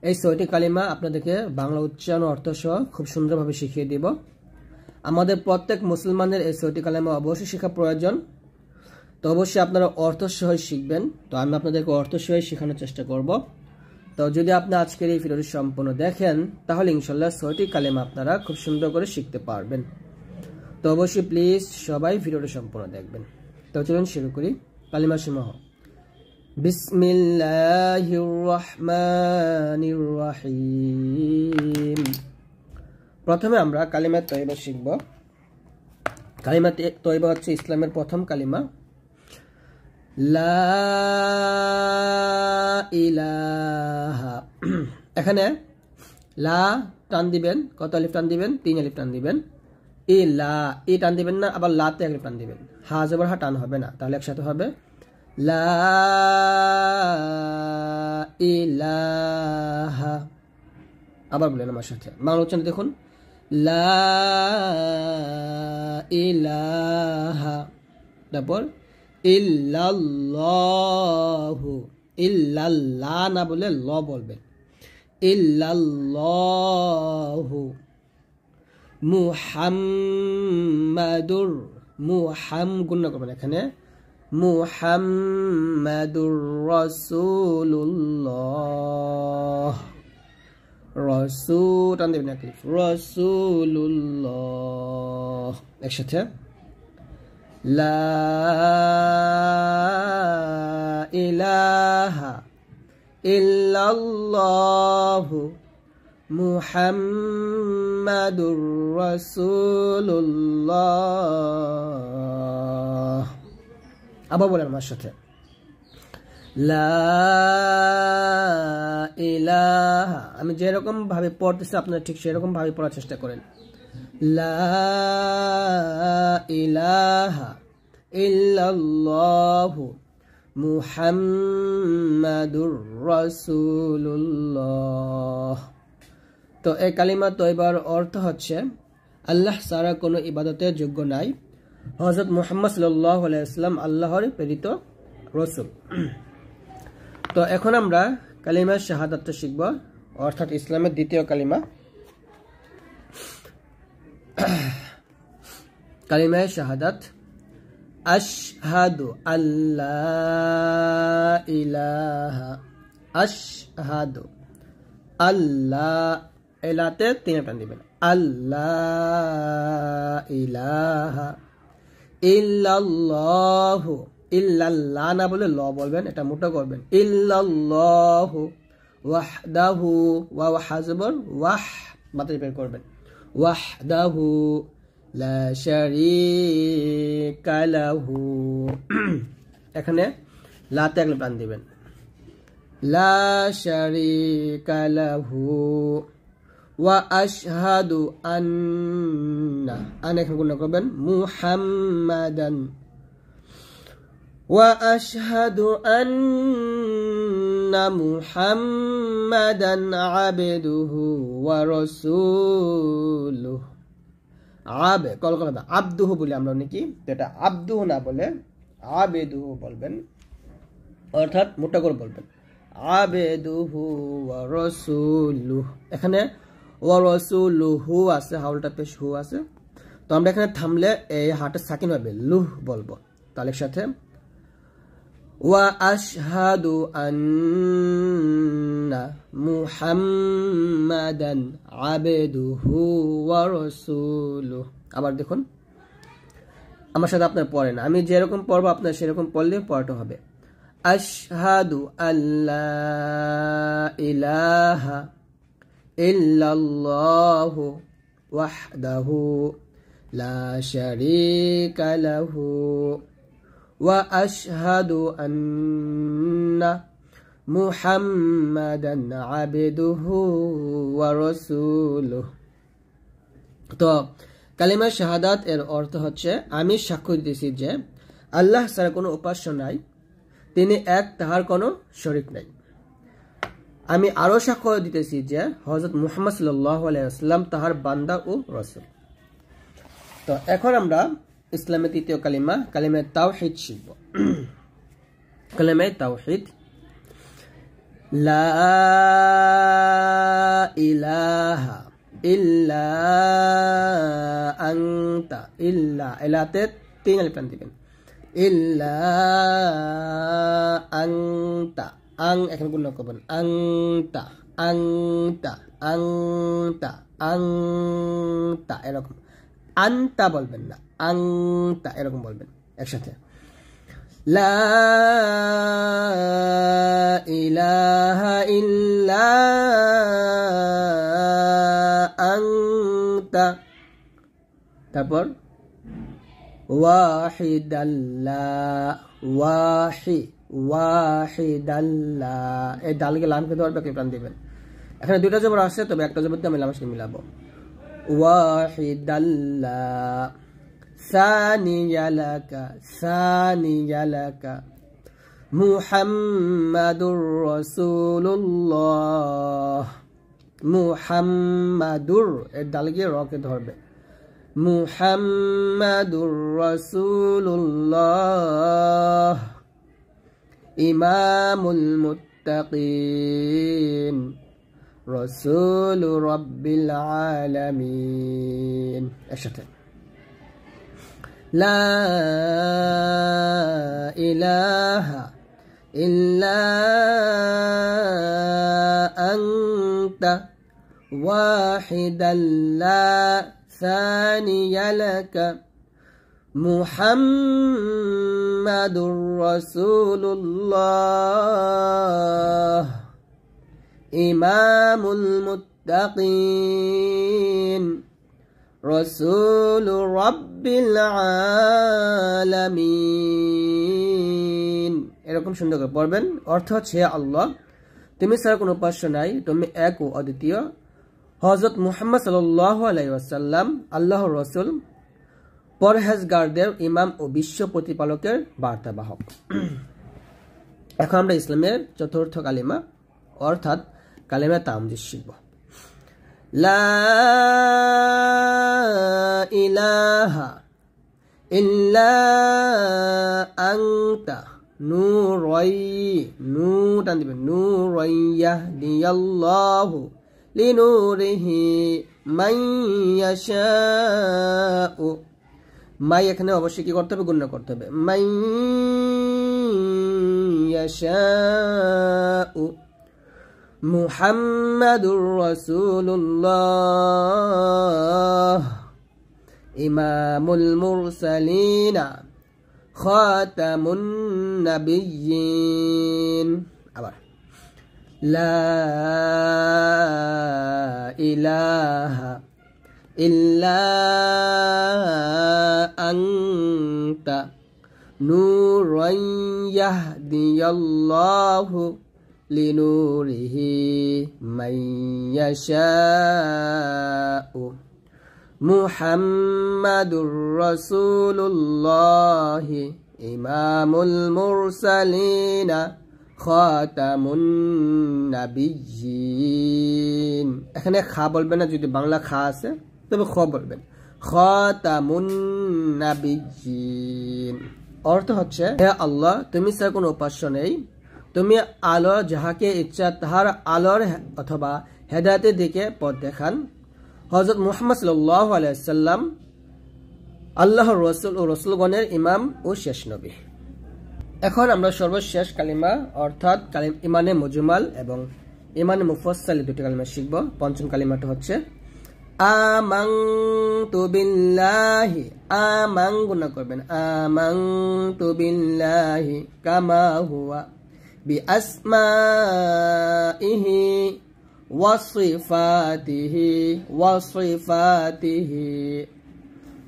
এই ৬টি কালিমা আপনাদেরকে বাংলা উচ্চারণ অর্থ সহ খুব সুন্দরভাবে শিখিয়ে দেব আমাদের প্রত্যেক মুসলমানের এই ৬টি কালিমা অবশ্যই শেখা প্রয়োজন তো অবশ্যই আপনারা অর্থ সহ শিখবেন তো আমি আপনাদেরকে অর্থ সহ শেখানোর চেষ্টা করব তো যদি আপনি আজকের এই ভিডিওটি সম্পূর্ণ দেখেন তাহলে ইনশাআল্লাহ ৬টি কালিমা আপনারা খুব সুন্দর করে শিখতে পারবেন তো অবশ্যই প্লিজ সবাই ভিডিওটি সম্পূর্ণ দেখবেন তো চলুন শুরু করি কালিমা সমূহ বিসমিল্লাহির রহমানির রহিম প্রথমে আমরা কালিমা তয়্যিবা শিখব কালিমা তয়্যিবা হচ্ছে ইসলামের প্রথম কালিমা লা ইলাহা এখানে লা টান দিবেন কত আলিফ টান দিবেন 3 আলিফ টান দিবেন ইলা ই টান দিবেন না আবার লাতে আলিফ টান দিবেন হা জবর হা টান হবে না তাহলে একসাথে হবে লা ইলাহা আবার বলেন আমার সাথে বাংলা উচ্চারণ দেখুন লা ইলাহা তারপর ইল্লাল্লাহু ইল্লাল্লাহ না বলে ল বলবেন ইল্লাল্লাহু মুহাম্মাদুর গুণনা করবেন এখানে মুহাম্মাদুর রাসূলুল্লাহ রাসূল টান দেবেন নাকি রাসূলুল্লাহ একসাথে লা ইলাহা ইল্লাল্লাহু মুহাম্মাদুর রাসূলুল্লাহ আবার বলেন আমার সাথে লা ইলাহা আমি যেরকম ভাবে পড়তেছি আপনারা ঠিক সেরকম ভাবে পড়ার চেষ্টা করেন লা ইলাহা ইল্লাল্লাহু মুহাম্মাদুর রাসূলুল্লাহ তো এই কালিমা তয়্যিবার অর্থ হচ্ছে আল্লাহ ছাড়া কোনো ইবাদতের যোগ্য নাই হযরত মুহাম্মদ সাল্লাল্লাহু আলাইহি ওয়াসাল্লাম আল্লাহর প্রেরিত রাসূল তো এখন আমরা কালিমা শাহাদাতটা শিখব অর্থাৎ ইসলামের দ্বিতীয় কালিমা কালিমা শাহাদাত আশহাদু আল্লা ইলাহা আশহাদু আল্লাহ এলাতে 3 টান দিবেন আল্লাহ ইলাহা ইল্লাল্লাহু ইল্লাল্লাহ না বলে ল বলবেন এটা মোটা করবেন ইল্লাল্লাহু ওয়াহদাহু ওয়া হাজবর ওয়াহ মাত্রা বের করবেন ওয়াহদাহু লা শারীকা লাহু এখানে লাতে এক টান দিবেন লা শারীকা লাহু ওয়া আশহাদু আন্না এখানে গুণ করবেন মুহাম্মাদান ওয়া আশহাদু আন্না মুহাম্মাদান আবদুহু ওয়া রাসূলুহু আবে কলকল হবে আব্দুহু বলি আমরা নাকি, এটা আব্দুহু না বলে আবেদুহু বলবেন, অর্থাৎ মোটা করে বলবেন আবেদুহু ওয়া রাসূলুহু। এখানে ওয়া রাসূলুহু আছে, হাউলটা পেশ হু আছে, তো আমরা এখানে থামলে এই হাটা সাকিন হবে, লুহ বলবো। তাহলে সাথে ওয়া আশহাদু আন্না মুহাম্মাদান আবদুহু ওয়া রাসূলুহু। আবার দেখুন আমার সাথে আপনার পড়েন, আমি যেরকম পড়বো আপনার সেরকম পড়লে পড়াটা হবে। আশহাদু আল্লা ইলাহা ইল্লাল্লাহু ওয়াহদাহু লা শারীকা লাহু ওয়া আশহাদু আন্না মুহাম্মাদান আবদুহু ওয়া রাসূলুহু। তো কালিমা শাহাদাত এর অর্থ হচ্ছে আমি সাক্ষ্য দিতেছি যে আল্লাহ ছাড়া কোনো উপাস্য নাই, তিনি এক, তাহার কোনো শরীক নাই। আমি আরো সাক্ষ্য দিতেছি যে হযরত মুহাম্মদ সাল্লাল্লাহু আলাইহি ওয়াসাল্লাম তাহার বান্দা ও রাসূল। তো এখন আমরা ইসলামের তৃতীয় কালিমা কালিমা তাওহীদ শিখব। কালিমা তাওহীদ লা ইলাহা ইল্লা আনতা, ইল্লা এলাতে 3 আলিফ টান দিবেন, ইল্লা আনতা, আং এখন গুণ করবেন, আনতা আনতা আনতা আনতা, এরকম আনতা বলবেন না, আনতা এরকম বলবেন একসাথে। লা ইলাহা ইল্লা আনতা, তারপর ওয়াহিদাল্লাহ, ওয়াহিদাল্লাহ, এই ডালকে লামকে ধরবে প্রাণ দিবেন। এখানে দুইটা জবর আছে, তবে একটা জবর দিয়ে আমি লামের সাথে মিলাবো। ওয়াহিদাল্লাহ সানিয়ালাকা, সানিয়ালাকা মুহাম্মাদুর রাসূলুল্লাহ, মুহাম্মাদুর এর ডালকে রকে ধরবে, মুহাম্মাদুর রাসূলুল্লাহ ইমামুল মুত্তাকিন রাসূলু রাব্বিল আলামিন। একসাথে লা ইলাহা ইল্লা আনতা ওয়াহিদাল্লা সানিয়া লাকা মুহাম্মাদুর রাসূলুল্লাহ ইমামুল মুত্তাকিন রাসূলু রাব্বিল আলামিন। এরকম সুন্দর করে পড়বেন। অর্থ হচ্ছে আল্লাহ তুমি ছাড়া কোনো উপাস্য নাই, তুমি এক ও অদ্বিতীয়। হযরত মুহাম্মদ সাল্লাল্লাহু আলাইহি ওয়াসাল্লাম আল্লাহর রাসূল, পরহেজগারদের ইমাম ও বিশ্ব প্রতিপালকের বার্তাবাহক। এখন আমরা ইসলামের চতুর্থ কালিমা অর্থাৎ কালিমা তামজিদ শিখব। লা ইলাহা ইল্লা আনতা নূরাই, নূ টান দিবেন, নূরাই ইয়াহদিয়াল্লাহু লিনূরিহি মান ইয়াশাউ। মাই এখানে অবশ্যই কি করতে হবে? গুণ করতে হবে। মান ইয়াশাউ মুহাম্মাদুর রাসূলুল্লাহ ইমামুল মুরসালিনা খাতামুন নাবিয়্যিন। আবার লা ইলাহা ইল্লা আনতা নূরান ইয়াহদিয়াল্লাহু লিনূরিহি মান ইয়াশাউ মুহাম্মাদুর রাসূলুল্লাহ ইমামুল মুরসালিনা খাতামুন নাবিয়্যিন। এখানে খা বলবেন না, যদি বাংলা খা আছে তবে খ বলবেন। খাতামুন নাবিয়্যিন। অর্থ হচ্ছে, হে আল্লাহ, তুমি ছাড়া কোনো উপাস্য নেই, তুমি আলো যাহাকে ইচ্ছা তাহার আলোর অথবা হেদায়েতের দিকে পথ দেখান। হযরত মুহাম্মদ সাল্লাল্লাহু আলাইহি ওয়াসাল্লাম আল্লাহর রাসূল ও রাসূলগণের ইমাম ও শেষ নবী। এখন আমরা সর্বশেষ কালিমা অর্থাৎ ইমানে মুজমাল এবং ইমানে মুফাসসাল দুটি কালিমা শিখব। পঞ্চম কালিমাটা হচ্ছে আমানতু বিল্লাহি। আমাং গুণা করবেন, আমানতু বিল্লাহি কামা হুয়া বিআসমাইহি ওয়া সিফাতিহি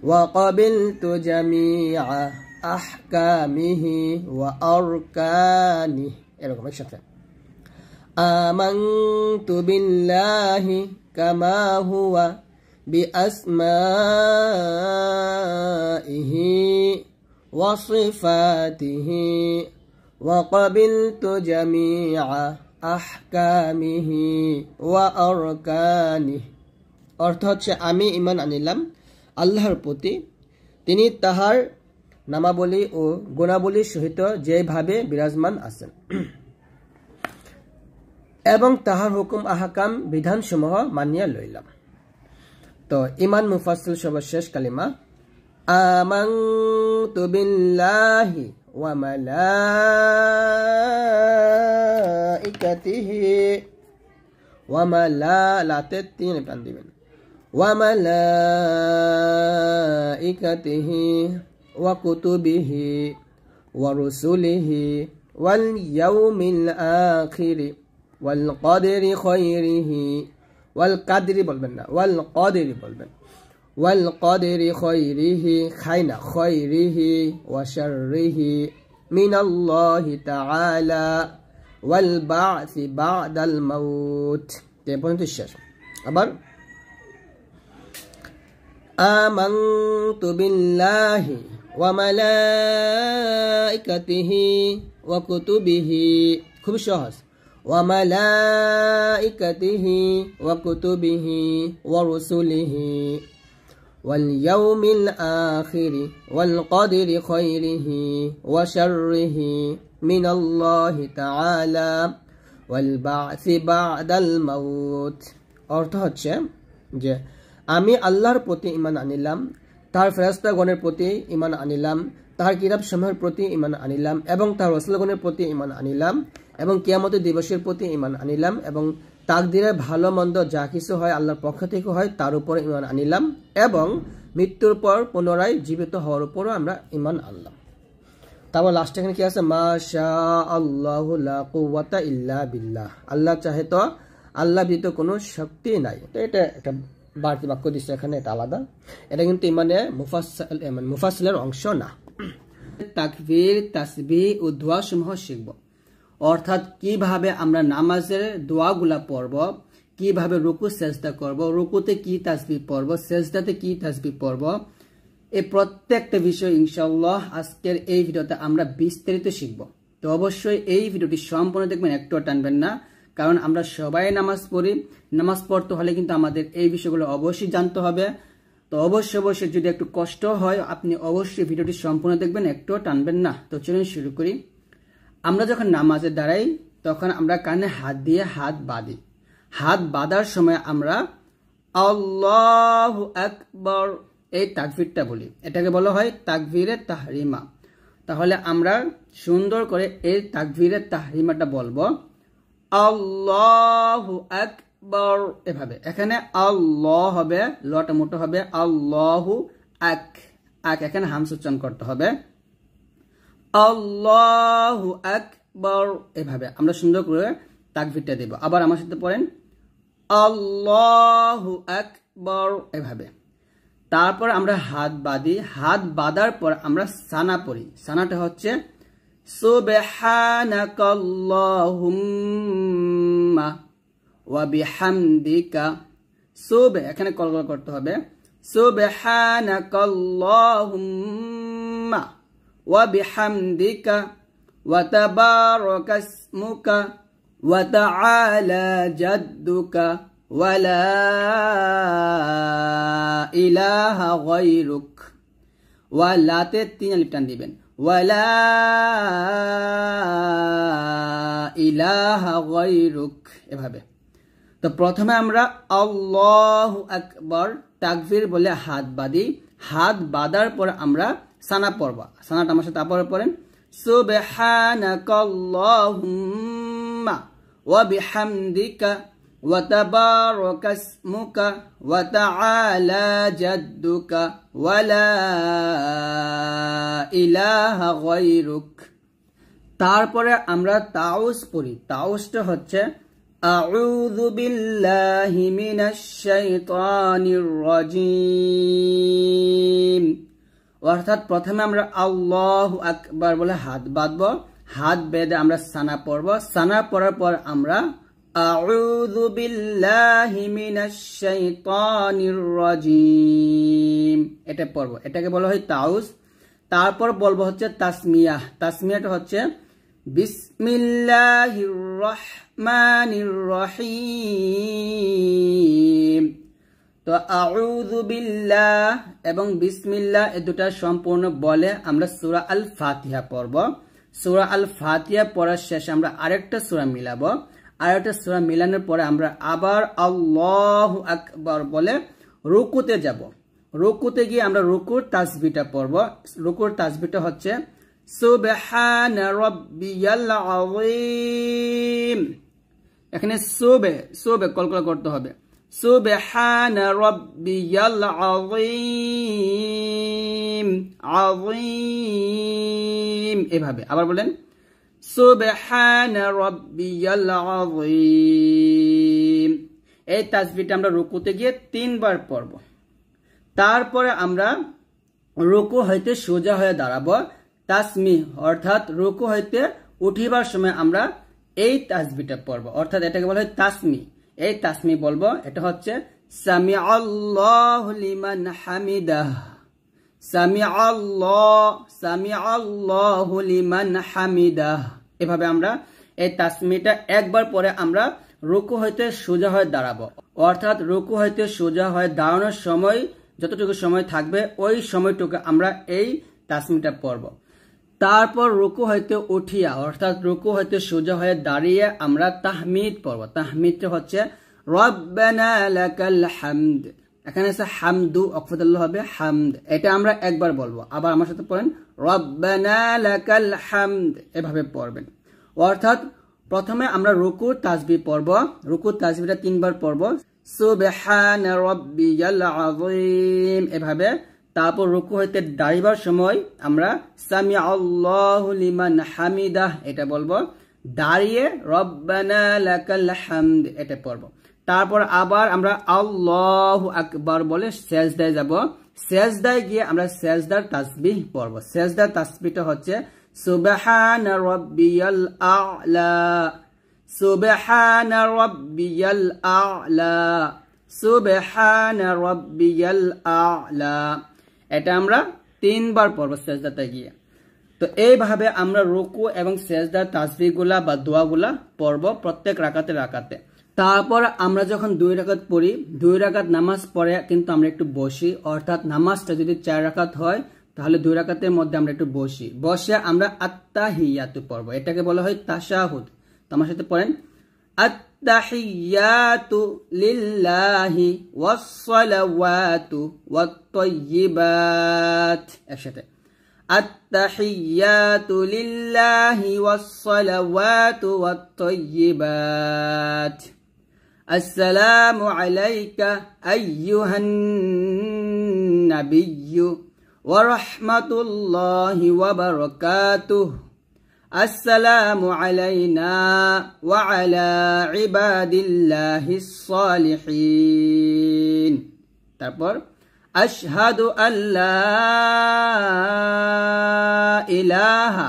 ওয়া ক্বাবিলতু জামিআ আহকামিহি ওয়া আরকানিহি। এরকম একসাথে আমানতু বিল্লাহি কামা হুয়া বিআসমাইহি ওয়া সিফাতিহি ওয়া ক্বাবিলতু জামিআ আহকামিহি ওয়া আরকানিহি। অর্থ হচ্ছে, আমি ঈমান আনিলাম আল্লাহর প্রতি, তিনি তাহার নামাবলী ও গুণাবলীর সহিত যেভাবে বিরাজমান আছেন, এবং তাহার হুকুম আহকাম বিধানসমূহ মানিয়া লইলাম। তো ইমান মুফাসসাল সর্বশেষ কালিমা আমানতু বিল্লাহি ওয়া মালাইকাতিহি ওয়া মালাতে তিন টান দিবেন, ওয়া মালাইকাতিহি ওয়া কুতুবিহি ওয়া রুসুলিহি ওয়াল ইয়াউমিল আখিরি ওয়াল কদরি খায়রিহি ওয়াল কদরি বলবেন না, ওয়াল কদরি বলবেন, ওয়াল কদরি খায়রিহি খায়না খায়রিহি ওয়া শাররিহি মিনাল্লাহি তাআলা ওয়াল বা'সি বা'দাল মাউত। এই পর্যন্ত শেষ। আবার আমানতু বিল্লাহি ওয়া মালাইকাতিহি ওয়া কুতুবিহি, খুব সহজ, ওয়া মালাইকাতিহি ওয়া কুতুবিহি ওয়া রুসুলিহি ওয়াল ইয়াউমিল আখিরি ওয়াল কদরি খায়রিহি ওয়া শাররিহি মিনাল্লাহি তাআলা ওয়াল বা'সি বা'দাল মাউত। অর্থ হচ্ছে যে আমি আল্লাহর প্রতি ঈমান আনিলাম, তার ফেরেশতাগণের প্রতি ঈমান আনিলাম, তার কিতাবসমূহের প্রতি ঈমান আনিলাম, এবং তার রাসূলগণের প্রতি ঈমান আনিলাম, এবং কিয়ামতের দিবসের প্রতি ঈমান আনিলাম, এবং তাকদীরের ভালো মন্দ যা কিছু হয় আল্লাহর পক্ষ থেকে হয় তার উপর ঈমান আনিলাম, এবং মৃত্যুর পর পুনরায় জীবিত হওয়ার উপরও আমরা ঈমান আনলাম। তারপর লাস্টে এখানে কি আছে, মাশা আল্লাহু লা কুওয়াতা ইল্লা বিল্লাহ, আল্লাহ চাহে তো আল্লাহ ব্যতীত কোনো শক্তি নাই। তো এটা একটা বাড়তি বাক্য দিচ্ছে এখানে, এটা আলাদা, এটা কিন্তু ইমানে মুফাসসালের অংশ না। তাকবীর, তাসবিহ ও দোয়া সমূহ শিখব, অর্থাৎ কিভাবে আমরা নামাজের দোয়াগুলা পড়ব, কিভাবে রুকু সেজদা করব, রুকুতে কি তাসবিহ পড়ব, সেজদাতে কি তাসবিহ পড়ব, এই প্রত্যেকটা বিষয় ইনশাআল্লাহ আজকের এই ভিডিওতে আমরা বিস্তারিত শিখব। তো অবশ্যই এই ভিডিওটি সম্পূর্ণ দেখবেন, একটু টানবেন না, কারণ আমরা সবাই নামাজ পড়ি, নামাজ পড়তে হলে কিন্তু আমাদের এই বিষয়গুলো অবশ্যই জানতে হবে। তো অবশ্যই যদি একটু কষ্ট হয় আপনি অবশ্যই ভিডিওটি সম্পূর্ণ দেখবেন, একটু টানবেন না। তো চলুন শুরু করি। আমরা যখন নামাজে দাঁড়াই তখন আমরা কানে হাত দিয়ে হাত বাঁধি, হাত বাঁধার সময় আমরা আল্লাহু আকবার এই তাকবীরটা বলি, এটাকে বলা হয় তাকবীরে তাহরিমা। তাহলে আমরা সুন্দর করে এই তাকবীরে তাহরিমাটা বলবো, আল্লাহু আকবার, এভাবে। এখানে আল্লাহ হবে, লটা মোটা হবে, আল্লাহু আক, এখানে হামস উচ্চারণ করতে হবে, আল্লাহু আকবার, এভাবে আমরা সুন্দর করে তাকবীরটা দেব। আবার আমার সাথে পড়েন, আল্লাহু আকবার, এভাবে। তারপর আমরা হাত বাঁধি, হাত বাঁধার পর আমরা সানা পড়ি। সানাটা হচ্ছে সুবহানাকাল্লাহুম্মা ওয়া বিহামদিকা, এখানে কলকল করতে হবে, সুবহানাকাল্লাহুম্মা ওয়া বিহামদিকা ওয়া তাবারাকাসমুকা ওয়া তাআলা জাদ্দুকা ওয়ালা ইলাহা গায়রুক, ওয়ালাতে 3 আলিফ টান দিবেন, ওয়ালা ইলাহা গায়রুক, এভাবে। তো প্রথমে আমরা আল্লাহু আকবার তাকবীর বলে হাত বাঁধি, হাত বাঁধার পর আমরা সানা পড়ব। সানাটা আমার সাথে আবার পড়েন, সুবহানাকাল্লাহুম্মা ওয়া বিহামদিকা ওয়া তাবারাকা ইসমুকা ওয়া তাআলা জাদ্দুকা ওয়া লা ইলাহা গায়রুক। তারপরে আমরা তাউস পড়ি। তাউসটা হচ্ছে আউযু বিল্লাহি মিনাশ শাইতানির রাজিম। অর্থাৎ প্রথমে আমরা আল্লাহু আকবার বলে হাত বাঁধবো, হাত বেঁধে আমরা সানা পড়ব, সানা পড়ার পর আমরা আউযু বিল্লাহি মিনাশ শাইতানির রাজিম এটা পড়ব, এটাকে বলা হয় তাউস। তারপর বলবো হচ্ছে তাসমিয়া। তাসমিয়াটা হচ্ছে বিসমিল্লাহির রহমানির রহিম। তো আউযু বিল্লাহ এবং বিসমিল্লাহ এই দুটা সম্পূর্ণ বলে আমরা সূরা আল ফাতিহা পড়ব। সূরা আল ফাতিহা পড়ার শেষে আমরা আরেকটা সূরা মিলাবো, আরেকটা সূরা মিলানোর পরে আমরা আবার আল্লাহু আকবার বলে রুকুতে যাব। রুকুতে গিয়ে আমরা রুকুর তাসবিহটা পড়ব। রুকুর তাসবিহটা হচ্ছে সুবহানা রাব্বিয়াল আযীম। এখানে সুবে কলকলা করতে হবে, সুবহানা রাব্বিয়াল আযীম, আযীম এভাবে। আবার বলেন সুবহানা রাব্বিয়াল আযীম। এই তাসবিহটা আমরা রুকুতে গিয়ে 3 বার পড়ব। তারপরে আমরা রুকু হইতে সোজা হয়ে দাঁড়াবো। তাসমিহ অর্থাৎ রুকু হইতে উঠিবার সময় আমরা এই তাসবিহটা পড়ব, অর্থাৎ এটাকে বলা হয় তাসমিহ। এই তাসমিহ বলবো, এটা হচ্ছে সামিআল্লাহু লিমান হামিদাহ, সামিআল্লাহু লিমান হামিদাহ। এভাবে আমরা এই তাসমিহটা একবার পরে আমরা রুকু হইতে সোজা হয়ে দাঁড়াবো। অর্থাৎ রুকু হইতে সোজা হয়ে দাঁড়ানোর সময় যতটুকু সময় থাকবে ওই সময়টুকু আমরা এই তাসমিহটা পড়ব। তারপর রুকু হইতে উঠিয়া অর্থাৎ রুকু হইতে সোজা হয়ে দাঁড়িয়ে আমরা তাহমিদ পড়ব। তাহমিদটা হচ্ছে রব্বানা লাকাল হামদ। এখানে আছে হামদু, অক্ফাদুল্লাহ হবে হামদ। এটা আমরা একবার বলবো। আবার আমার সাথে পড়েন রব্বানা লাকাল হামদ, এভাবে পড়বেন। অর্থাৎ প্রথমে আমরা রুকুর তাসবিহ পড়ব, রুকুর তাসবিহটা 3 বার পড়ব, সুবহানা রাব্বিয়াল আযীম এভাবে। তারপর রুকু হইতে দাঁড়িবার সময় আমরা সামিআল্লাহু লিমান হামিদাহ এটা বলবো, দাঁড়িয়ে রব্বানা লাকাল হামদ এটা পড়ব। তারপর আবার আমরা আল্লাহু আকবার বলে সিজদায় যাব। সিজদায় গিয়ে আমরা সিজদার তাসবিহ পড়ব। সিজদার তাসবিহটা হচ্ছে সুবহানা রাব্বিয়াল আ'লা, সুবহানা রাব্বিয়াল আ'লা, সুবহানা রাব্বিয়াল আ'লা। এটা আমরা 3 বার পড়ব সিজদাতে গিয়ে। তো এইভাবে আমরা রুকু এবং সিজদার তাসবিহগুলা বা দোয়াগুলা পড়ব প্রত্যেক রাকাতে। তারপর আমরা যখন 2 রাকাত পড়ি, 2 রাকাত নামাজ পড়ে কিন্তু আমরা একটু বসি, অর্থাৎ নামাজটা যদি 4 রাকাত হয় তাহলে 2 রাকাতের মধ্যে আমরা একটু বসে আমরা আত্তাহিয়াতু পড়ব। এটাকে বলা হয় তাশাহুদ। তো আমার সাথে পড়েন আত্তাহিয়াতু লিল্লাহি ওয়াস সালাওয়াতু ওয়াত তাইয়্যিবাত। একসাথে আত্তাহিয়াতু লিল্লাহি ওয়াস সালাওয়াতু ওয়াত তাইয়্যিবাত। আসসালামু আলাইকা আইয়ুহান নাবিয়্যু ওয়া রাহমাতুল্লাহি ওয়া বারাকাতুহু। আসসালামু আলাইনা ওয়া আলা ইবাদিল্লাহিস সালিহিন। তারপর আশহাদু আল্লা ইলাহা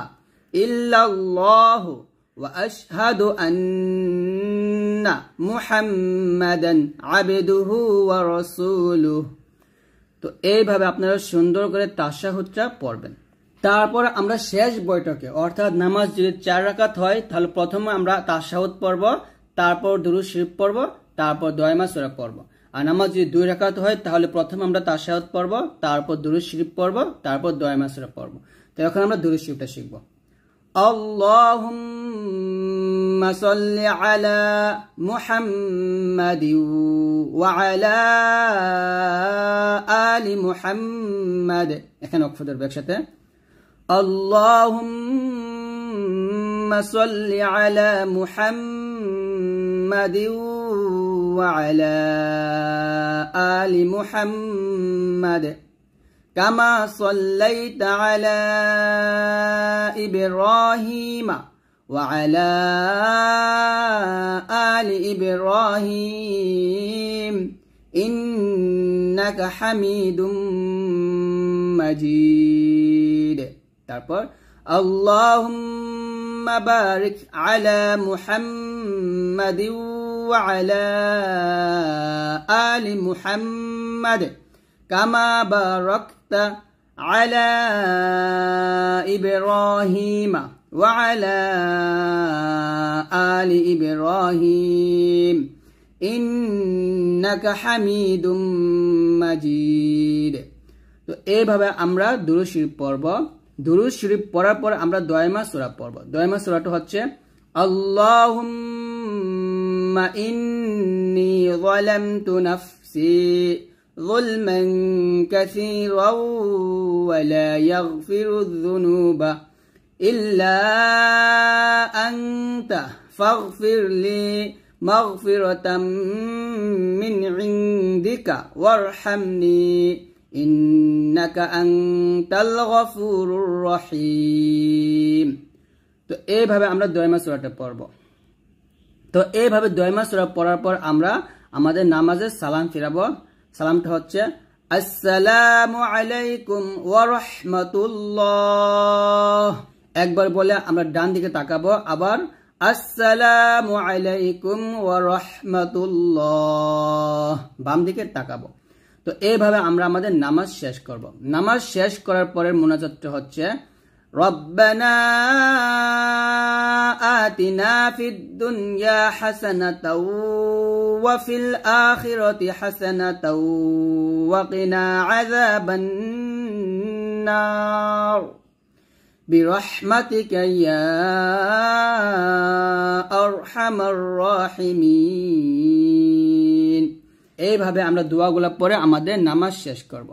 ইল্লাল্লাহু ওয়া আশহাদু আন্না মুহাম্মাদান আবদুহু ওয়া রাসূলুহু। তো এইভাবে আপনারা সুন্দর করে তাশাহুদটা পড়বেন। তারপর আমরা শেষ বৈঠকে অর্থাৎ নামাজ যদি 4 রাকাত হয় তাহলে প্রথমে আমরা তাশাহুদ পড়ব, তারপর দুরূদ শরীফ পড়ব, তারপর দোয়াইমা সূরা পড়ব। আর নামাজ যদি 2 রাকাত হয় তাহলে প্রথমে আমরা তাশাহুদ পড়ব, তারপর দুরূদ শরীফ পড়ব, তারপর দোয়াইমা সূরা পড়ব। তো এখন আমরা দুরূদ শরীফটা শিখব। আল্লাহুম্মা সাল্লি আলা মুহাম্মাদিন ওয়া আলা আলি মুহাম্মাদ। এখানে ওয়াকফ ধরব একসাথে। আল্লাহুম্মা সাল্লি আলা মুহাম্মাদিন ওয়া আলা আলি মুহাম্মাদ কামা সাল্লাইতা আলা ইব্রাহিম ওয়া আলা আলি ইব্রাহিম ইন্নাকা হামিদুম মাজিদ। তারপর আল্লাহুম্মা বারিক আলা মুহাম্মাদিন ওয়া আলা আলি মুহাম্মাদ কামা বারাকতা আলা ইব্রাহিম ওয়া আলা আলি ইব্রাহিম ইন্নাকা হামিদুম মাজিদ। তো এইভাবে আমরা দুরূদ শরীফ পড়ব। দুরূদ শরীফ পড়ার পর আমরা দোয়াইমা সূরা পড়ব। দোয়াইমা সূরাটা হচ্ছে আল্লাহুম্মা ইন্নী যালামতু নাফসি যুলমান কাসীরান ওয়া লা ইয়াগফিরুয যুনুবা ইল্লা আনতা ফাগফিরলি মাগফিরাতাম মিন ইনদিকা ওয়ারহামনি ইন্নাকা আনতাল গফুরুর রহিম। তো এইভাবে আমরা দোয়াইমা সূরাটা পড়ব। তো এইভাবে দোয়াইমা সূরা পড়ার পর আমরা আমাদের নামাজের সালাম ফিরাবো। সালামটা হচ্ছে আসসালামু আলাইকুম ওয়া রাহমাতুল্লাহ। একবার বলে আমরা ডান দিকে তাকাবো, আবার আসসালামু আলাইকুম ওয়া রাহমাতুল্লাহ বাম দিকে তাকাবো। তো এইভাবে আমরা আমাদের নামাজ শেষ করব। নামাজ শেষ করার পরের মুনাজাতটা হচ্ছে রব্বানা আতিনা ফিদ দুনিয়া হাসানাতাও ওয়া ফিল আখিরাতি হাসানাতাও ওয়া কিনা আযাবান নার বিরহমাতিকা ইয়া আরহামার রাহিমিন। এইভাবে আমরা দোয়াগুলো পড়ে আমাদের নামাজ শেষ করব।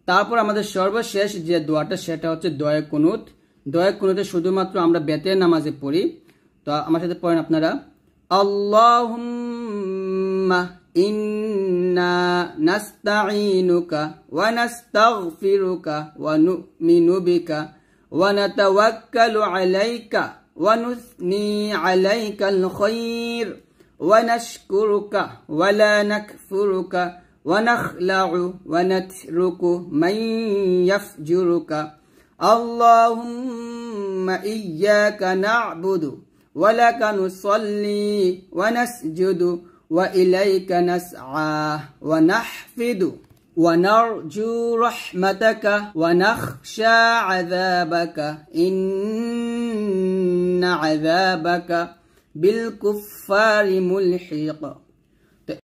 তারপর আমাদের সর্বশেষ যে দোয়াটা সেটা হচ্ছে দোয়া কুনুত। দোয়া কুনুতে শুধুমাত্র আমরা বেতের নামাজে পড়ি। তো আমার সাথে পড়েন আপনারা। আল্লাহুম্মা ইন্না নাস্তাঈনুকা ওয়া নাস্তাগফিরুকা ওয়া নু'মিনু বিকা ওয়া নাতাওয়াক্কালু আলাইকা ওয়া নুসনি আলাইকাল খায়র ওয়া নাশকুরুকা ওয়া লা নাকফুরুকা ওয়া নাখলাউ ওয়া নাতরুকু মান ইয়াফজুরুকা আল্লাহুম্মা ইয়্যাকা না'বুদু ওয়া লাকা নুসাল্লি ওয়া নাসজুদু ওয়া ইলাইকা নাসআ ওয়া নাহফিদু ওয়া নারজু রাহমাতাকা ওয়া নাখশা আযাবাকা ইন্না আযাবাকা বিল কুফফারি মুলহিক।